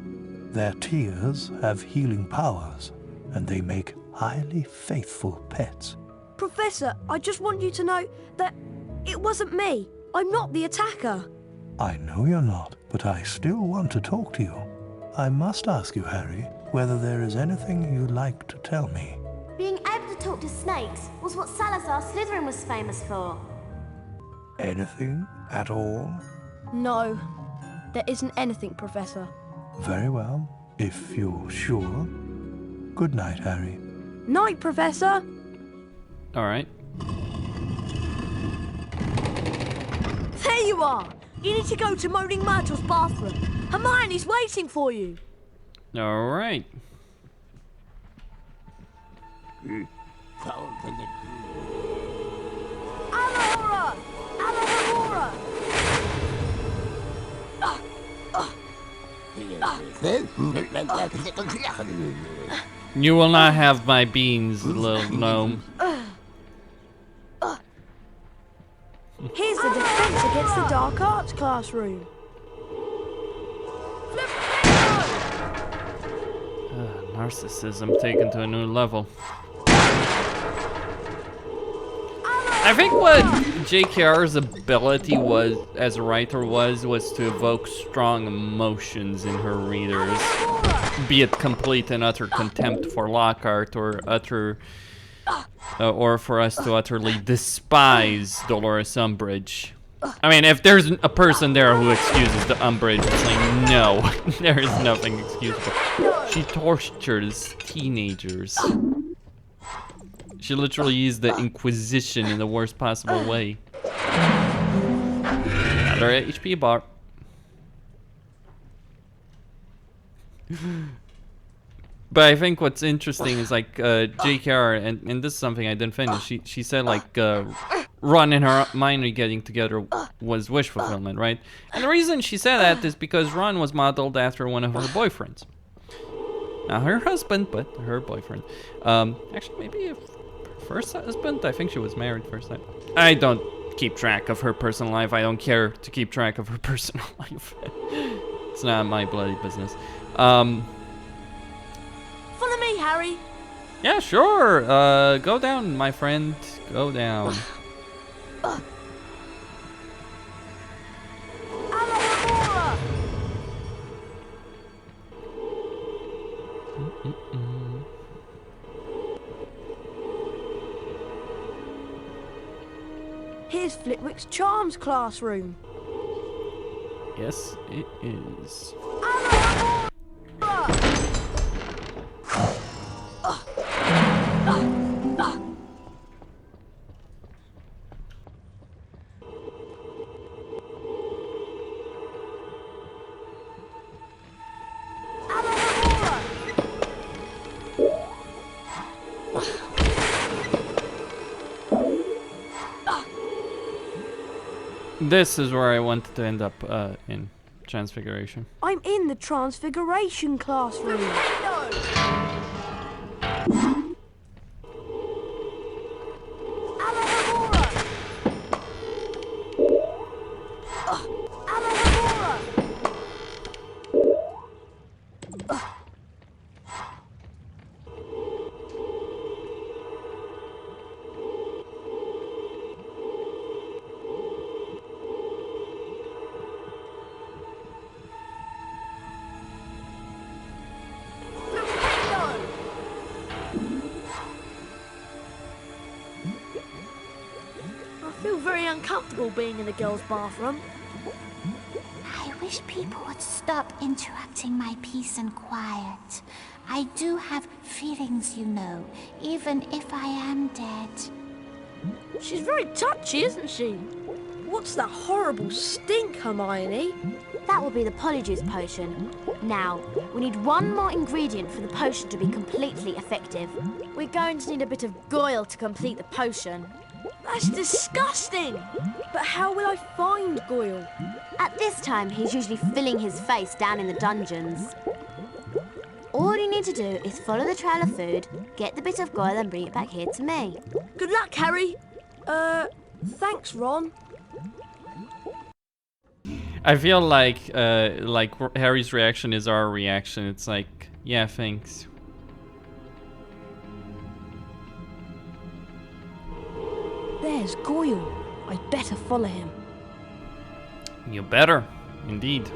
Their tears have healing powers, and they make highly faithful pets. Professor, I just want you to know that it wasn't me. I'm not the attacker. I know you're not, but I still want to talk to you. I must ask you, Harry, whether there is anything you'd like to tell me. Being able to talk to snakes was what Salazar Slytherin was famous for. Anything at all? No, there isn't anything, Professor. Very well, if you're sure. Good night, Harry. Night, Professor! Alright. There you are! You need to go to Moaning Myrtle's bathroom. Hermione's waiting for you. Alright. Alohora! Alohora! You will not have my beans, little gnome. Here's the defense against the dark arts classroom. Narcissism taken to a new level. I think what JKR's ability was, as a writer, was to evoke strong emotions in her readers. Be it complete and utter contempt for Lockhart, or or for us to utterly despise Dolores Umbridge. I mean, if there's a person there who excuses the Umbridge, it's like, no, there is nothing excusable. She tortures teenagers. She literally used the Inquisition in the worst possible way. Another HP bar. But I think what's interesting is like JKR, and this is something I didn't finish. She said like Ron and Hermione getting together was wish fulfillment, right? And the reason she said that is because Ron was modeled after one of her boyfriends. Not her husband, but her boyfriend. Actually, maybe her first husband. I think she was married first time. I don't keep track of her personal life. I don't care to keep track of her personal life. It's not my bloody business. Follow me, Harry. Yeah, sure. Go down, my friend. Go down. Here's Flitwick's Charms classroom. Yes, it is. This is where I wanted to end up in Transfiguration. I'm in the Transfiguration classroom. Uncomfortable being in a girl's bathroom. I wish people would stop interrupting my peace and quiet. I do have feelings, you know, even if I am dead. She's very touchy, isn't she? What's that horrible stink, Hermione? That will be the Polyjuice potion. Now, we need one more ingredient for the potion to be completely effective. We're going to need a bit of Goyle to complete the potion. That's disgusting! But how will I find Goyle? At this time, he's usually filling his face down in the dungeons. All you need to do is follow the trail of food, get the bit of Goyle and bring it back here to me. Good luck, Harry. Thanks, Ron. I feel like Harry's reaction is our reaction. It's like, yeah, thanks. There's Goyle. I'd better follow him. You better, indeed.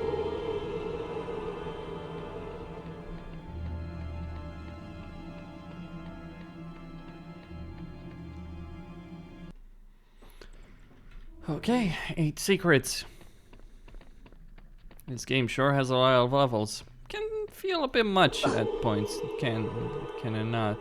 Okay, 8 secrets. This game sure has a lot of levels. Can feel a bit much at points. Can it not?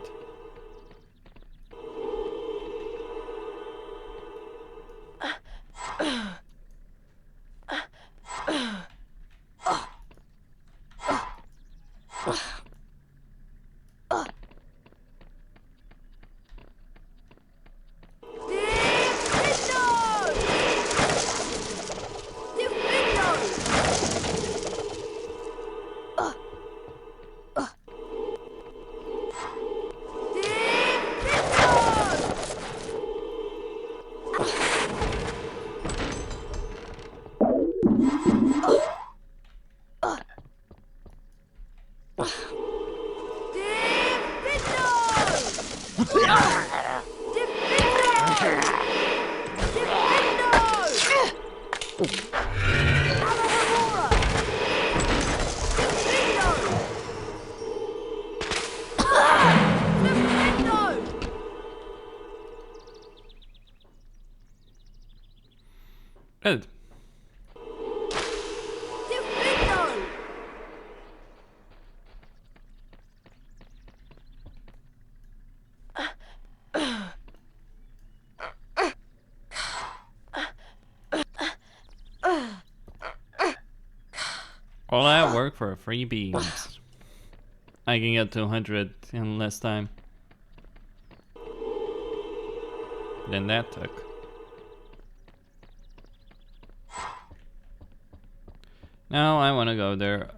Good. All that work for 3 beams. I can get to 100 in less time than that took. Now I want to go there.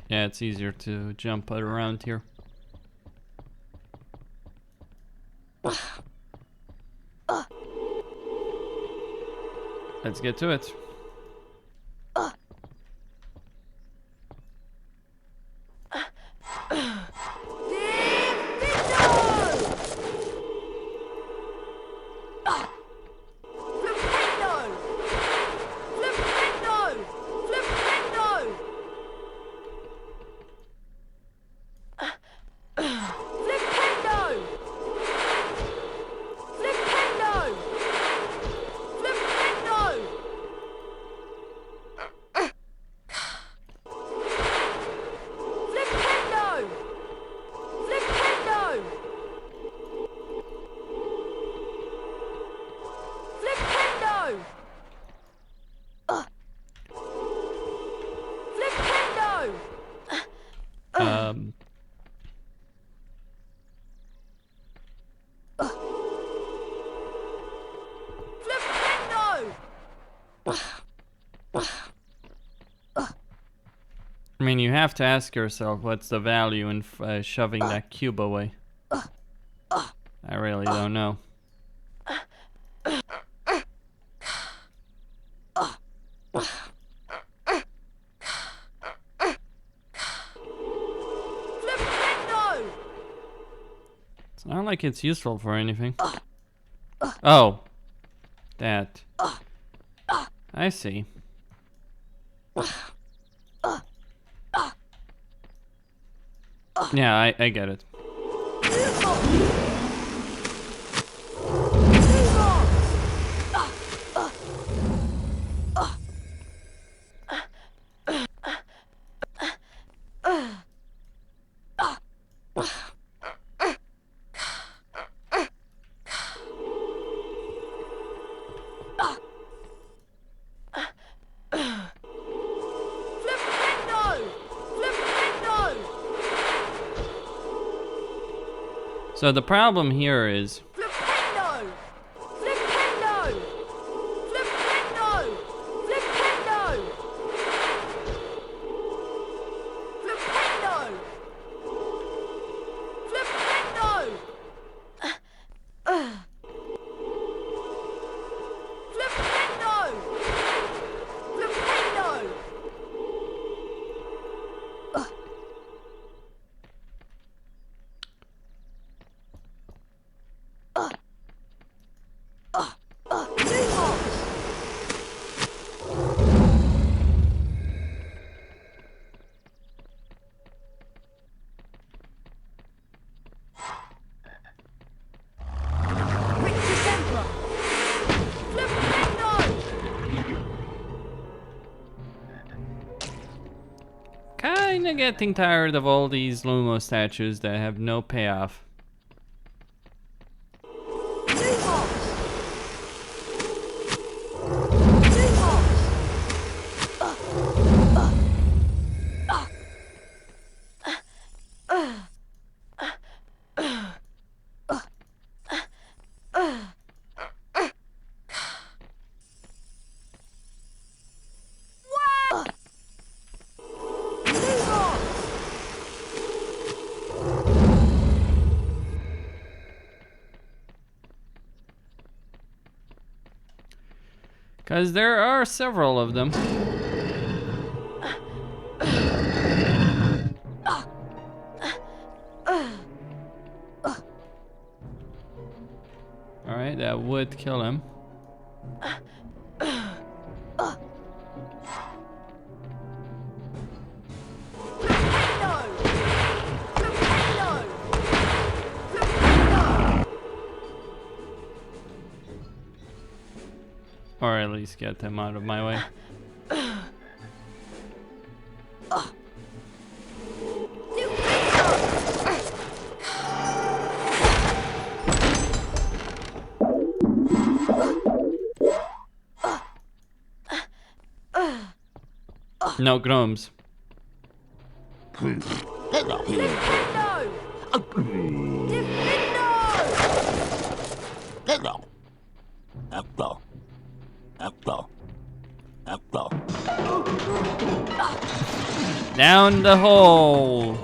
Yeah, it's easier to jump around here. Let's get to it. I mean, you have to ask yourself, what's the value in shoving that cube away? I really don't know. It's not like it's useful for anything. Oh. That. I see. Yeah, I get it. So the problem here is kinda getting tired of all these Lumo statues that have no payoff. Because there are several of them. Alright, that would kill him. Or at least get them out of my way. No gnomes. Down the hole.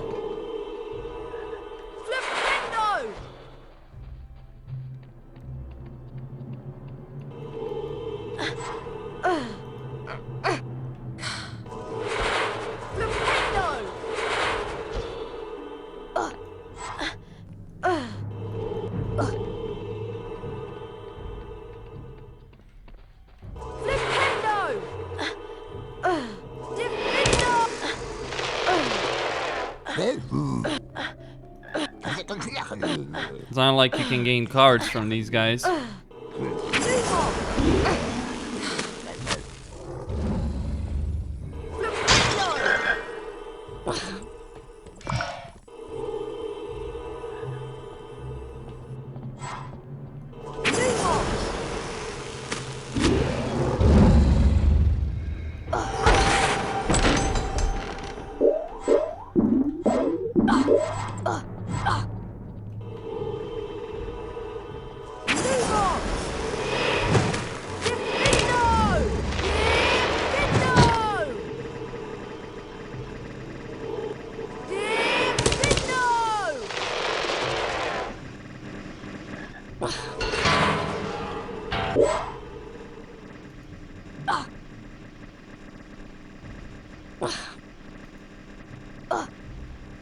It's not like you can gain cards from these guys.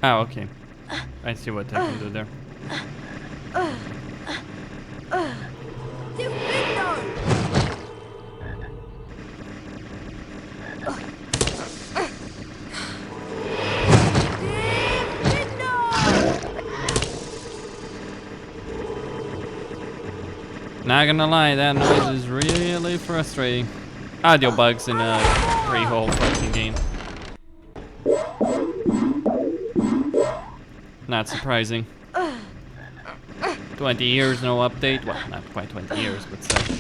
Oh, okay. I see what I can do there. Not gonna lie, that noise is really frustrating. Audio bugs in a pre-whole fucking game. Not surprising. 20 years, no update. Well, not quite 20 years, but still.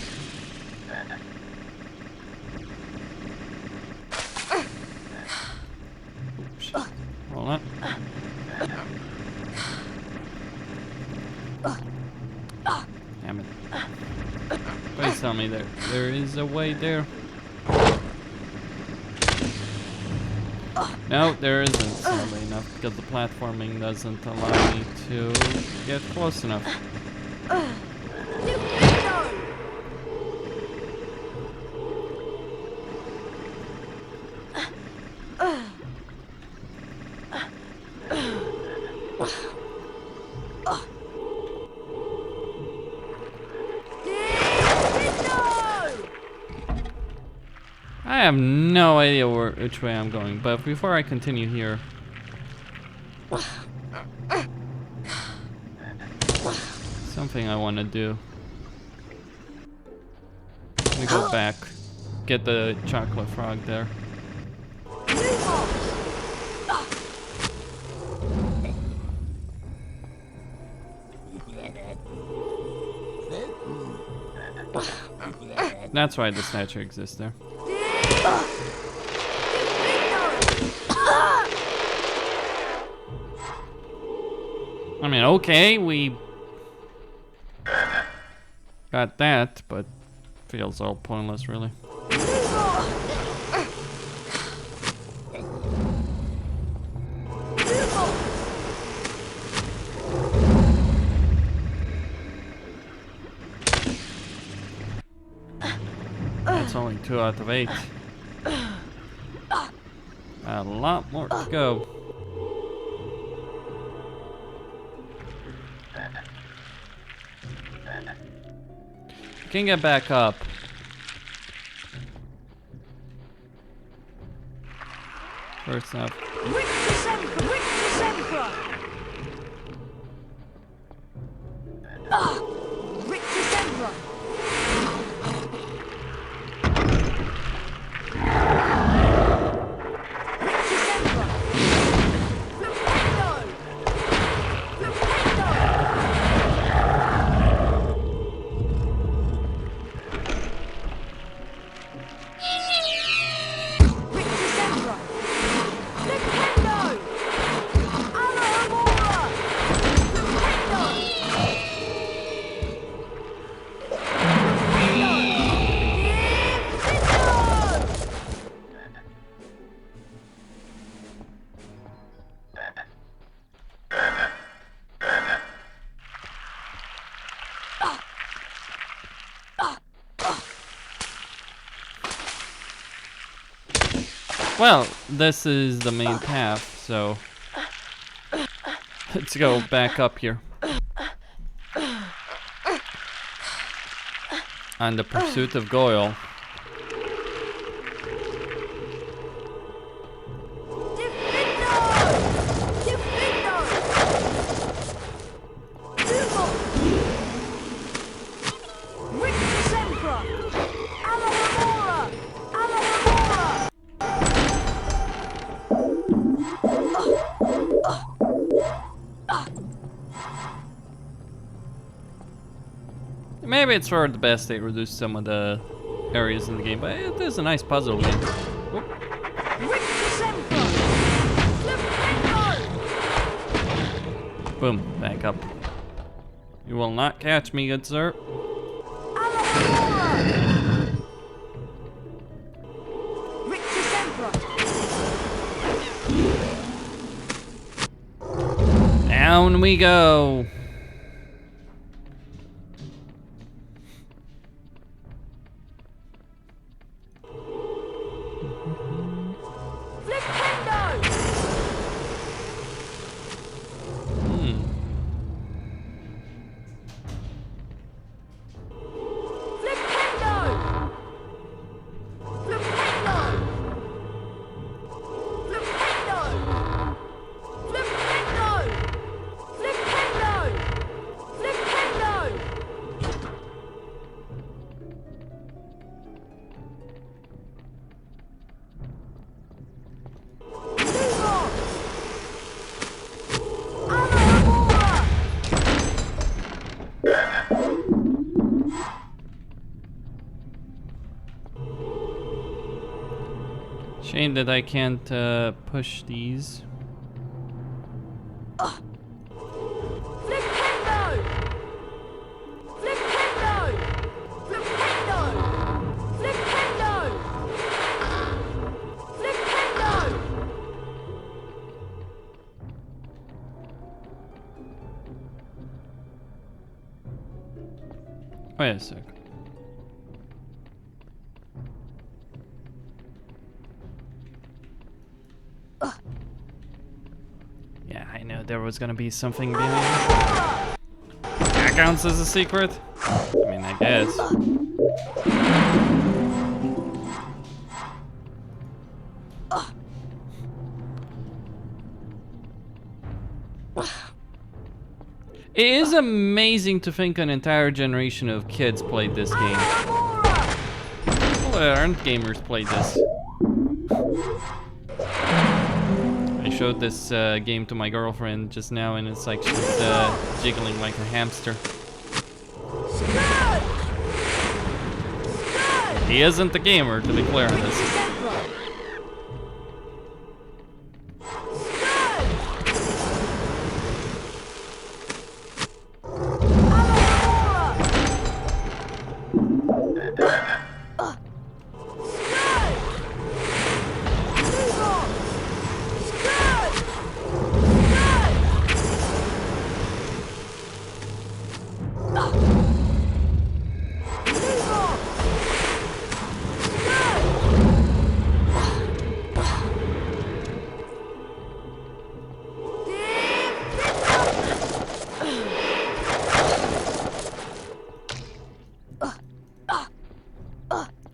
Oops. Hold on. Damn it. Please tell me there is a way there. No, there isn't, sadly enough, because the platforming doesn't allow me to get close enough. I have no idea which way I'm going, but before I continue here, something I want to do. Let me go back, get the chocolate frog there. That's why the statue exists there. I mean, okay, we got that, but feels all pointless, really. That's only 2 out of 8. A lot more to go. Can get back up. First up. Well, this is the main path, so let's go back up here. On the pursuit of Goyle. Maybe it's for the best they reduced some of the areas in the game, but it is a nice puzzle game. Oh. Boom, back up. You will not catch me, good sir. Down we go. Shame that I can't push these. Wait a sec. Yeah, I know there was gonna be something behind. That counts as a secret? I mean, I guess. It is amazing to think an entire generation of kids played this game. People that aren't gamers played this. I showed this game to my girlfriend just now, and it's like she's jiggling like a hamster. He isn't a gamer, to be clear on this.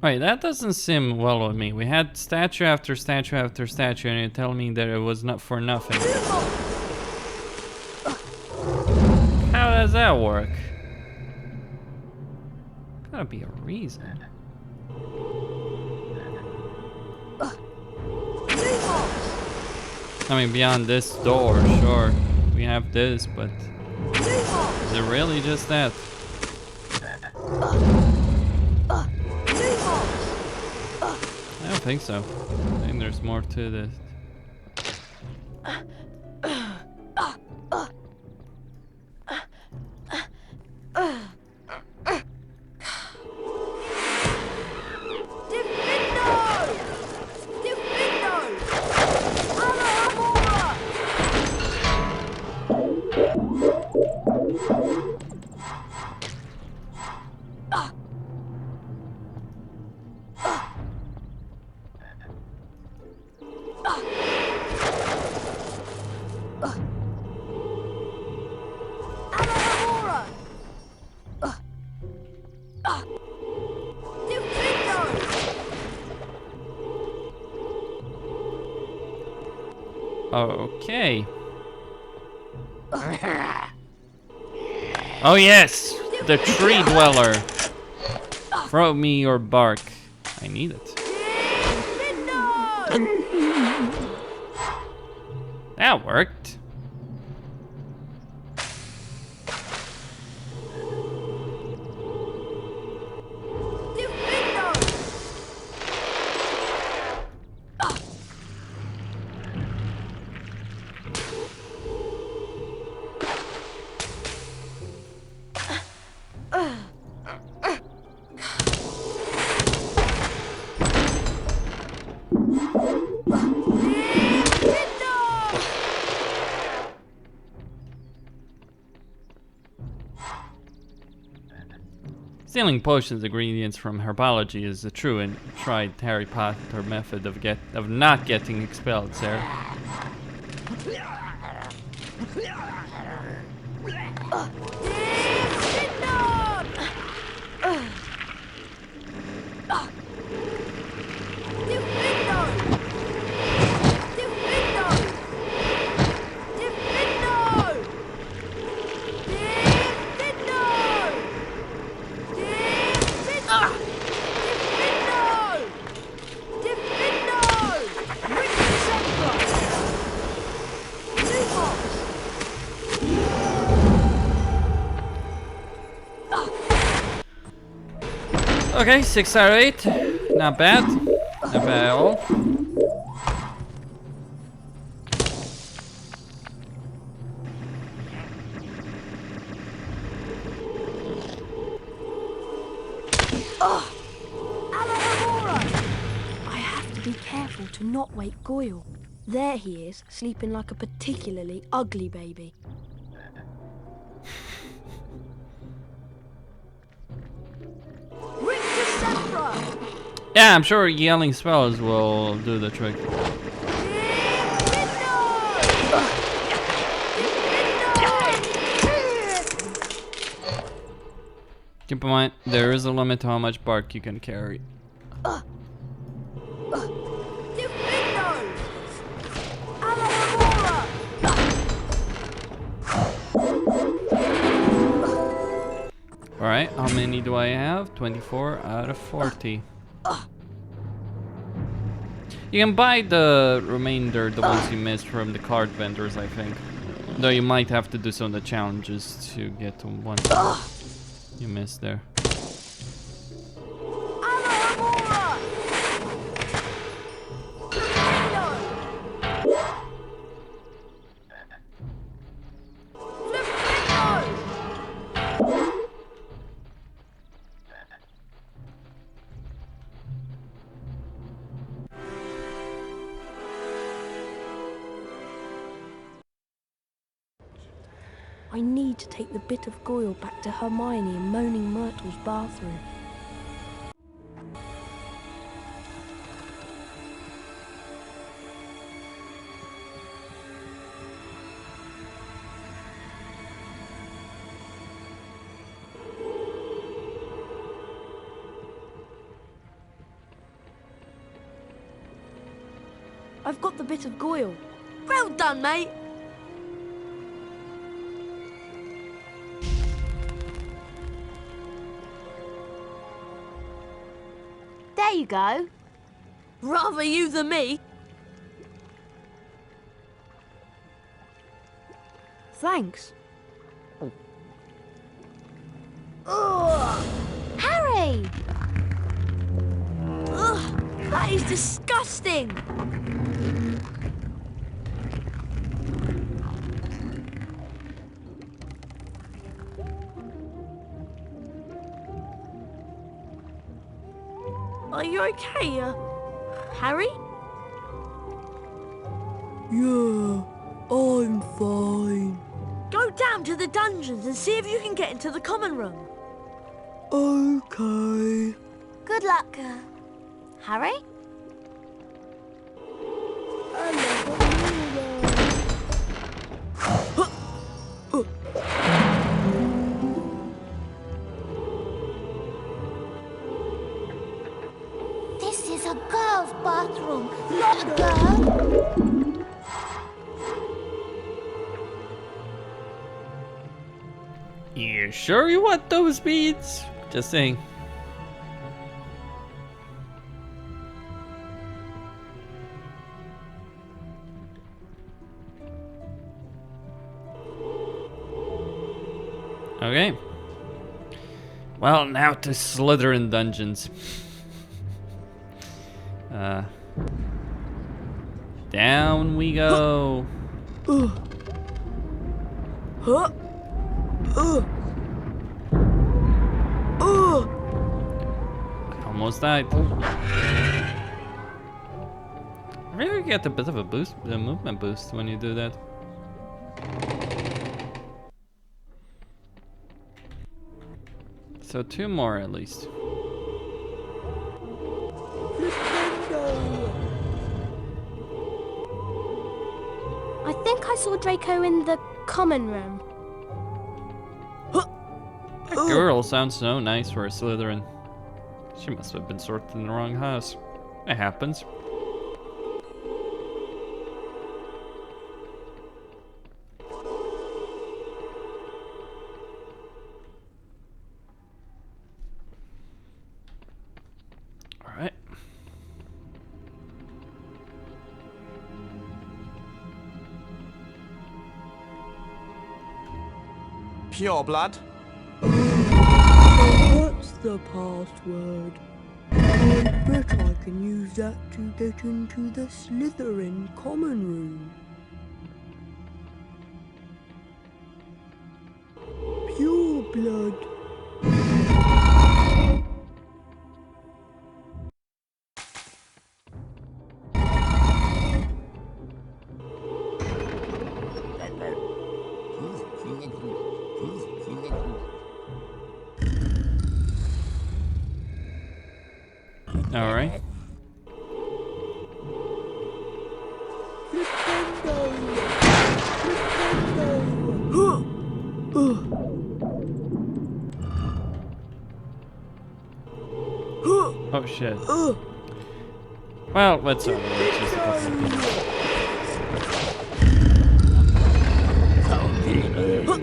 Wait, that doesn't seem well with me. We had statue after statue after statue, and you tell me that it was not for nothing. How does that work? Gotta be a reason. I mean, beyond this door, sure. We have this, but is it really just that? I don't think so. I think there's more to this. Okay. Oh yes, the tree dweller. Throw me your bark. I need it. That worked. Stealing potions ingredients from herbology is a true and tried Harry Potter method of not getting expelled, sir. Okay, 6 out of 8. Not bad. Not bad at all. I have to be careful to not wake Goyle. There he is, sleeping like a particularly ugly baby. Yeah, I'm sure yelling spells will do the trick. Keep in mind, there is a limit to how much bark you can carry. Alright, how many do I have? 24 out of 40. You can buy the remainder, the ones you missed from the card vendors, I think. Though you might have to do some of the challenges to get to one you missed there. I need to take the bit of Goyle back to Hermione in Moaning Myrtle's bathroom. I've got the bit of Goyle. Well done, mate! There you go. Rather you than me. Thanks. Ugh. Harry! Ugh, that is disgusting! Are you okay, Harry? Yeah, I'm fine. Go down to the dungeons and see if you can get into the common room. Okay. Good luck, Harry? This is a girl's bathroom, not a girl. You sure you want those beads? Just saying. Okay. Well, now to Slytherin dungeons. Down we go. Almost died. I really get a bit of a boost, a movement boost when you do that. So 2 more at least. I think I saw Draco in the common room. That girl sounds so nice for a Slytherin. She must have been sorted in the wrong house. It happens. Alright. Pure blood. What's the password? I bet I can use that to get into the Slytherin common room. Pure blood. All right. Oh shit. Well, let's just a couple of people.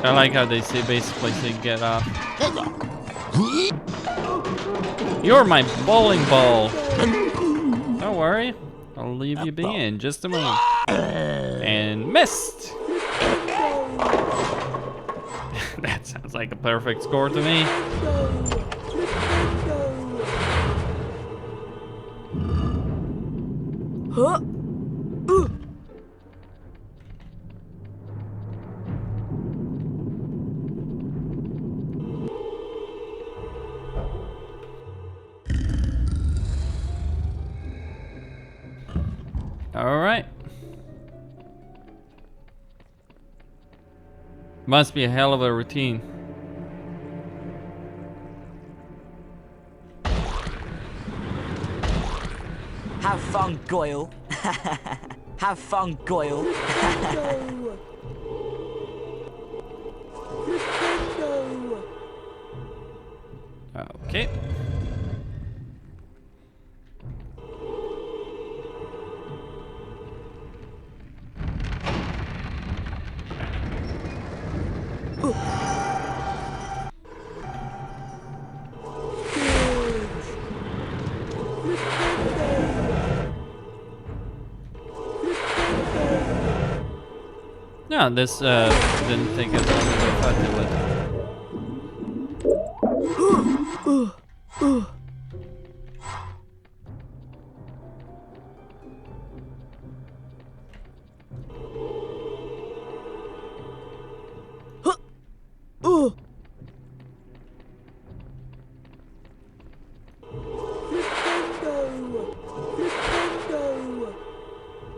I like how they say basically say get off. You're my bowling ball. Don't worry, I'll leave you be in just a moment. And missed. That sounds like a perfect score to me. All right. Must be a hell of a routine. Have fun, Goyle. Have fun, Goyle. Okay. No, this didn't take as long as I thought it would.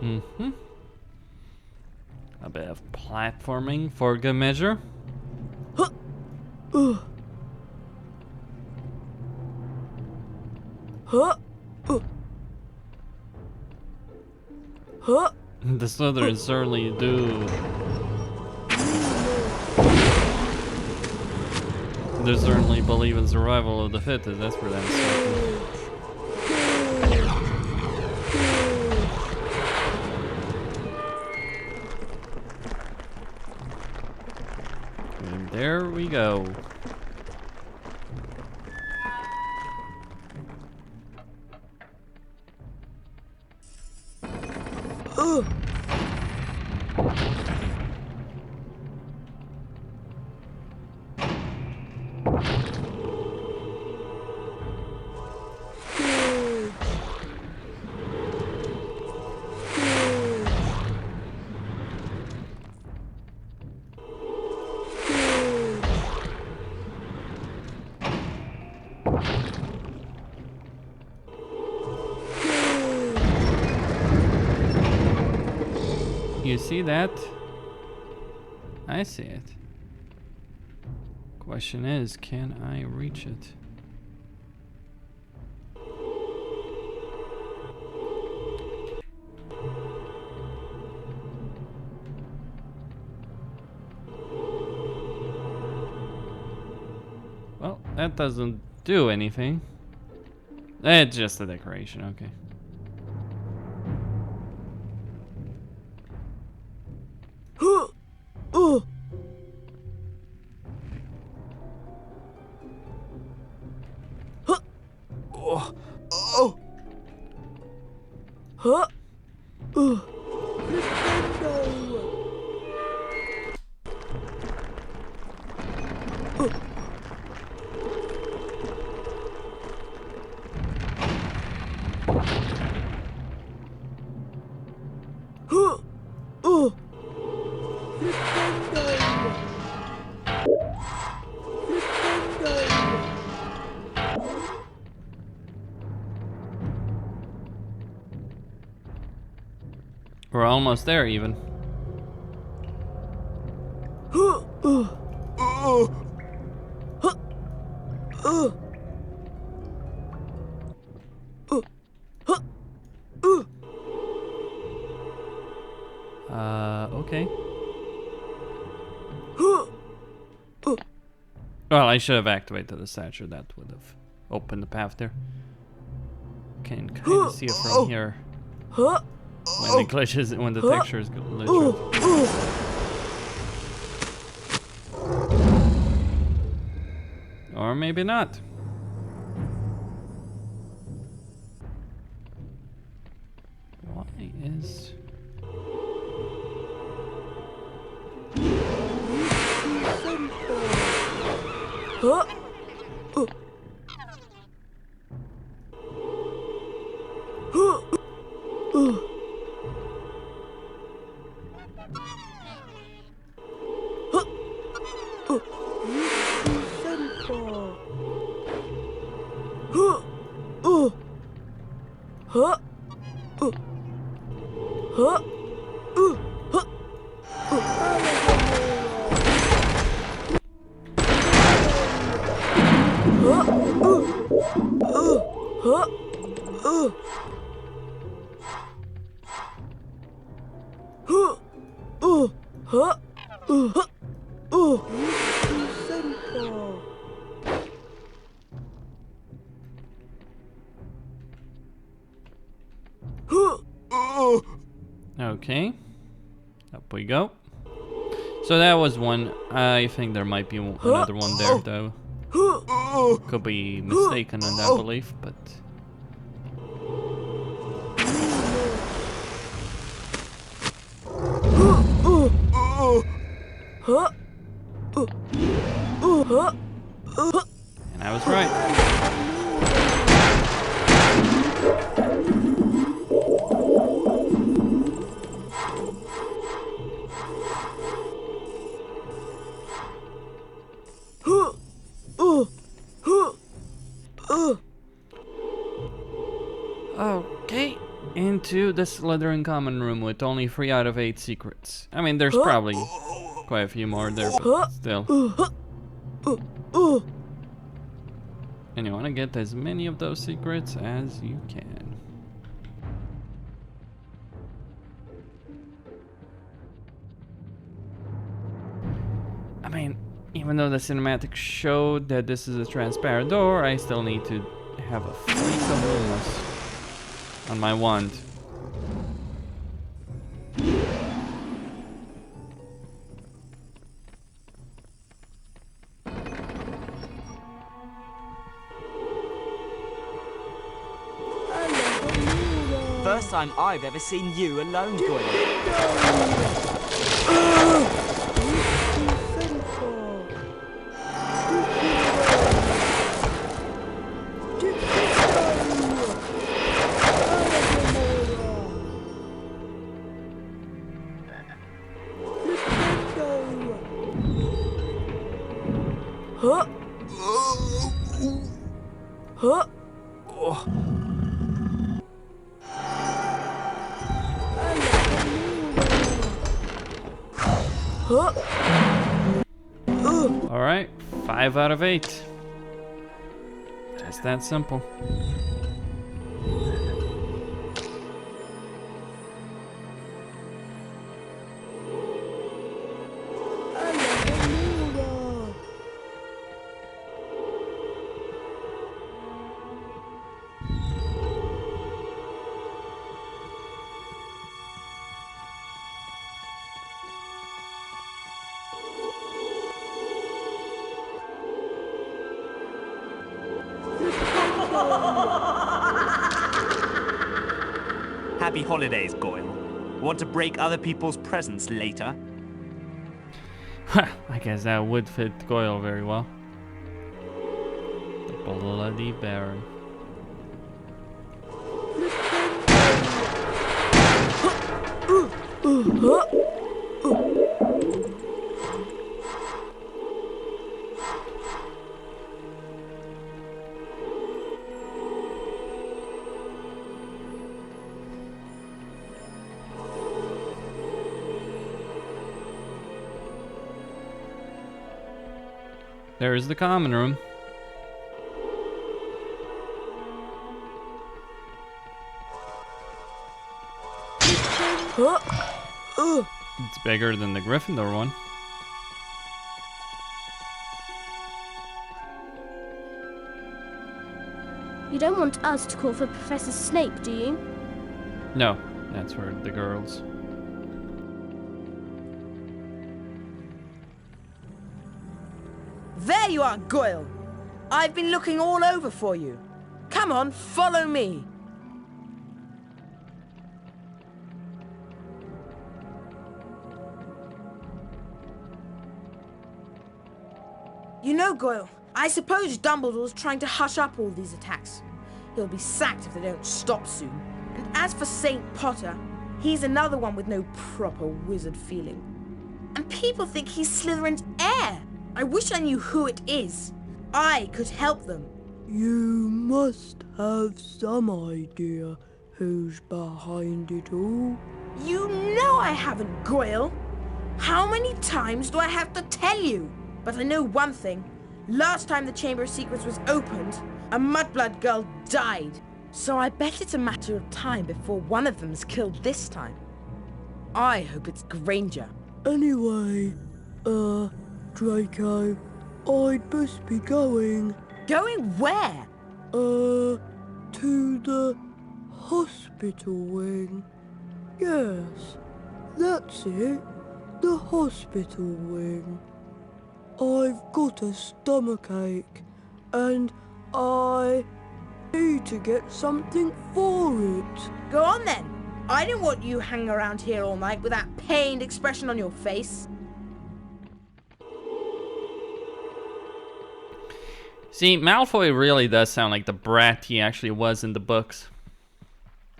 Mm-hmm. A bit of platforming for good measure. The Slytherins certainly do. They certainly believe in survival of the fittest, that's for them certain. And there we go. You see that? I see it. Question is, can I reach it? Well, that doesn't do anything. It's just a decoration, okay. We're almost there, even. Okay. Well, I should have activated the statue. That would have opened the path there. Can kind of see it from here. When the glitches, when the texture is glitched. Or maybe not. Why is... Okay, up we go. So that was one. I think there might be another one there, though. Could be mistaken in that belief, but... And I was right. Okay, into the Slytherin common room with only 3 out of 8 secrets. I mean, there's probably quite a few more there, but still. And you want to get as many of those secrets as you can. I mean, even though the cinematic showed that this is a transparent door, I still need to have a freak of Lumos on my wand. First time I've ever seen you alone, Goyle. Alright, 5 out of 8. Just that simple. Happy holidays, Goyle. Want to break other people's presents later? I guess that would fit Goyle very well. The Bloody Baron. There's the common room. It's bigger than the Gryffindor one. You don't want us to call for Professor Snape, do you? No, that's for the girls. There you are, Goyle! I've been looking all over for you. Come on, follow me. You know, Goyle, I suppose Dumbledore's trying to hush up all these attacks. He'll be sacked if they don't stop soon. And as for St. Potter, he's another one with no proper wizard feeling. And people think he's Slytherin's heir. I wish I knew who it is. I could help them. You must have some idea who's behind it all. You know I haven't, Goyle. How many times do I have to tell you? But I know one thing. Last time the Chamber of Secrets was opened, a Mudblood girl died. So I bet it's a matter of time before one of them's killed this time. I hope it's Granger. Anyway, Draco, I'd best be going. Going where? To the hospital wing. Yes, that's it. The hospital wing. I've got a stomachache, and I need to get something for it. Go on then. I don't want you hanging around here all night with that pained expression on your face. See, Malfoy really does sound like the brat he actually was in the books.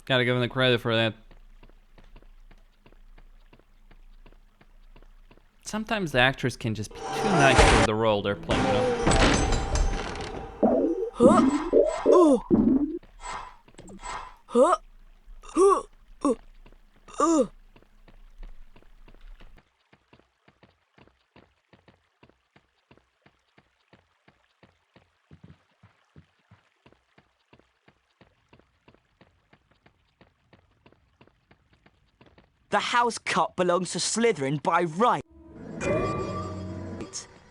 Gotta give him the credit for that. Sometimes the actors can just be too nice for the role they're playing, you know? The house cup belongs to Slytherin by right.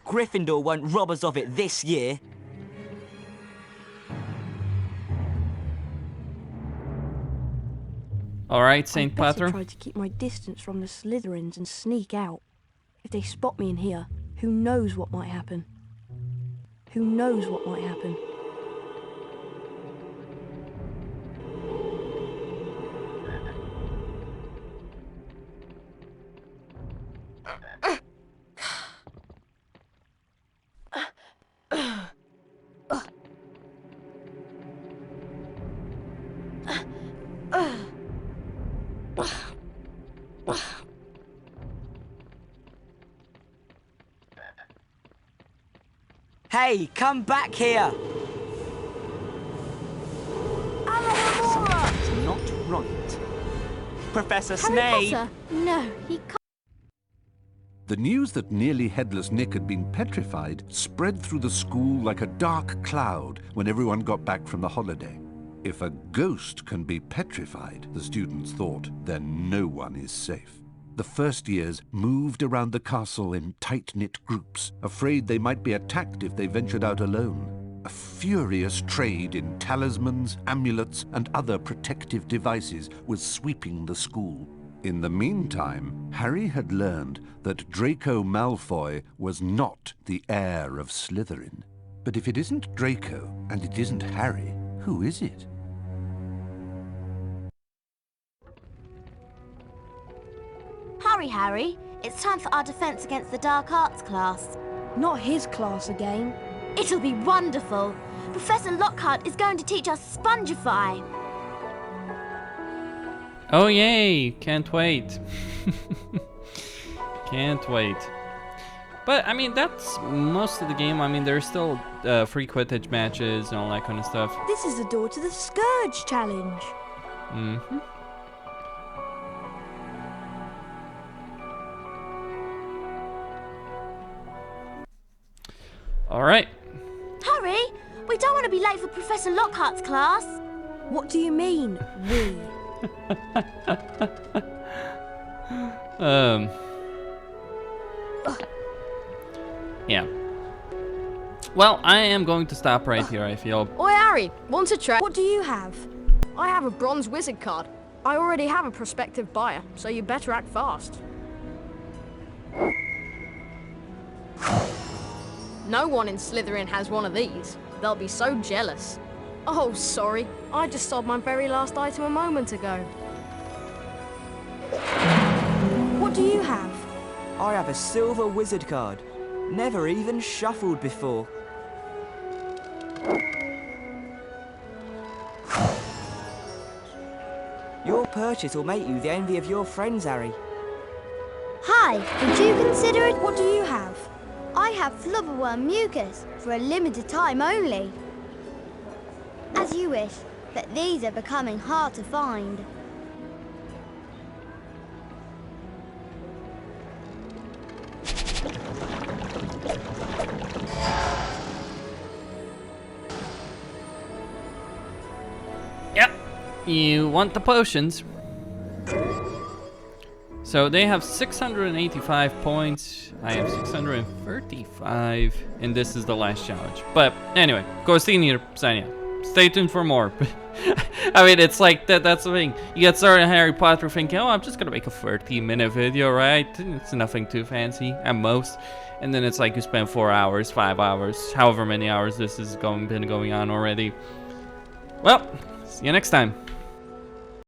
Gryffindor won't rob us of it this year. All right, Saint I'd better Patrick. try to keep my distance from the Slytherins and sneak out. If they spot me in here, who knows what might happen? Who knows what might happen? Hey, come back here! Something's not right. Professor Snape! Potter? No, he can't. The news that nearly headless Nick had been petrified spread through the school like a dark cloud when everyone got back from the holiday. If a ghost can be petrified, the students thought, then no one is safe. The first years moved around the castle in tight-knit groups, afraid they might be attacked if they ventured out alone. A furious trade in talismans, amulets, and other protective devices was sweeping the school. In the meantime, Harry had learned that Draco Malfoy was not the heir of Slytherin. But if it isn't Draco, and it isn't Harry, who is it? Harry, it's time for our defense against the dark arts class. Not his class again. It'll be wonderful. Professor Lockhart is going to teach us Spongify. Oh yay! Can't wait. Can't wait. But I mean, that's most of the game. I mean, there's still free Quidditch matches and all that kind of stuff. This is the door to the Scourge Challenge. Mm-hmm. All right. Hurry! We don't want to be late for Professor Lockhart's class. What do you mean, we? Yeah. Well, I am going to stop right here, I feel. Oi, Harry, want to try? What do you have? I have a bronze wizard card. I already have a prospective buyer, so you better act fast. No one in Slytherin has one of these. They'll be so jealous. Oh, sorry. I just sold my very last item a moment ago. What do you have? I have a silver wizard card. Never even shuffled before. Your purchase will make you the envy of your friends, Harry. Hi, would you consider it? What do you have? I have flubberworm mucus for a limited time only. As you wish, but these are becoming hard to find. You want the potions. So they have 685 points. I have 635. And this is the last challenge. But anyway, Ghosteen here, signing out. Stay tuned for more. I mean, it's like that's the thing. You get started in Harry Potter thinking, oh, I'm just gonna make a 30-minute video, right? It's nothing too fancy at most. And then it's like you spend 4 hours, 5 hours, however many hours this is been going on already. Well, see you next time.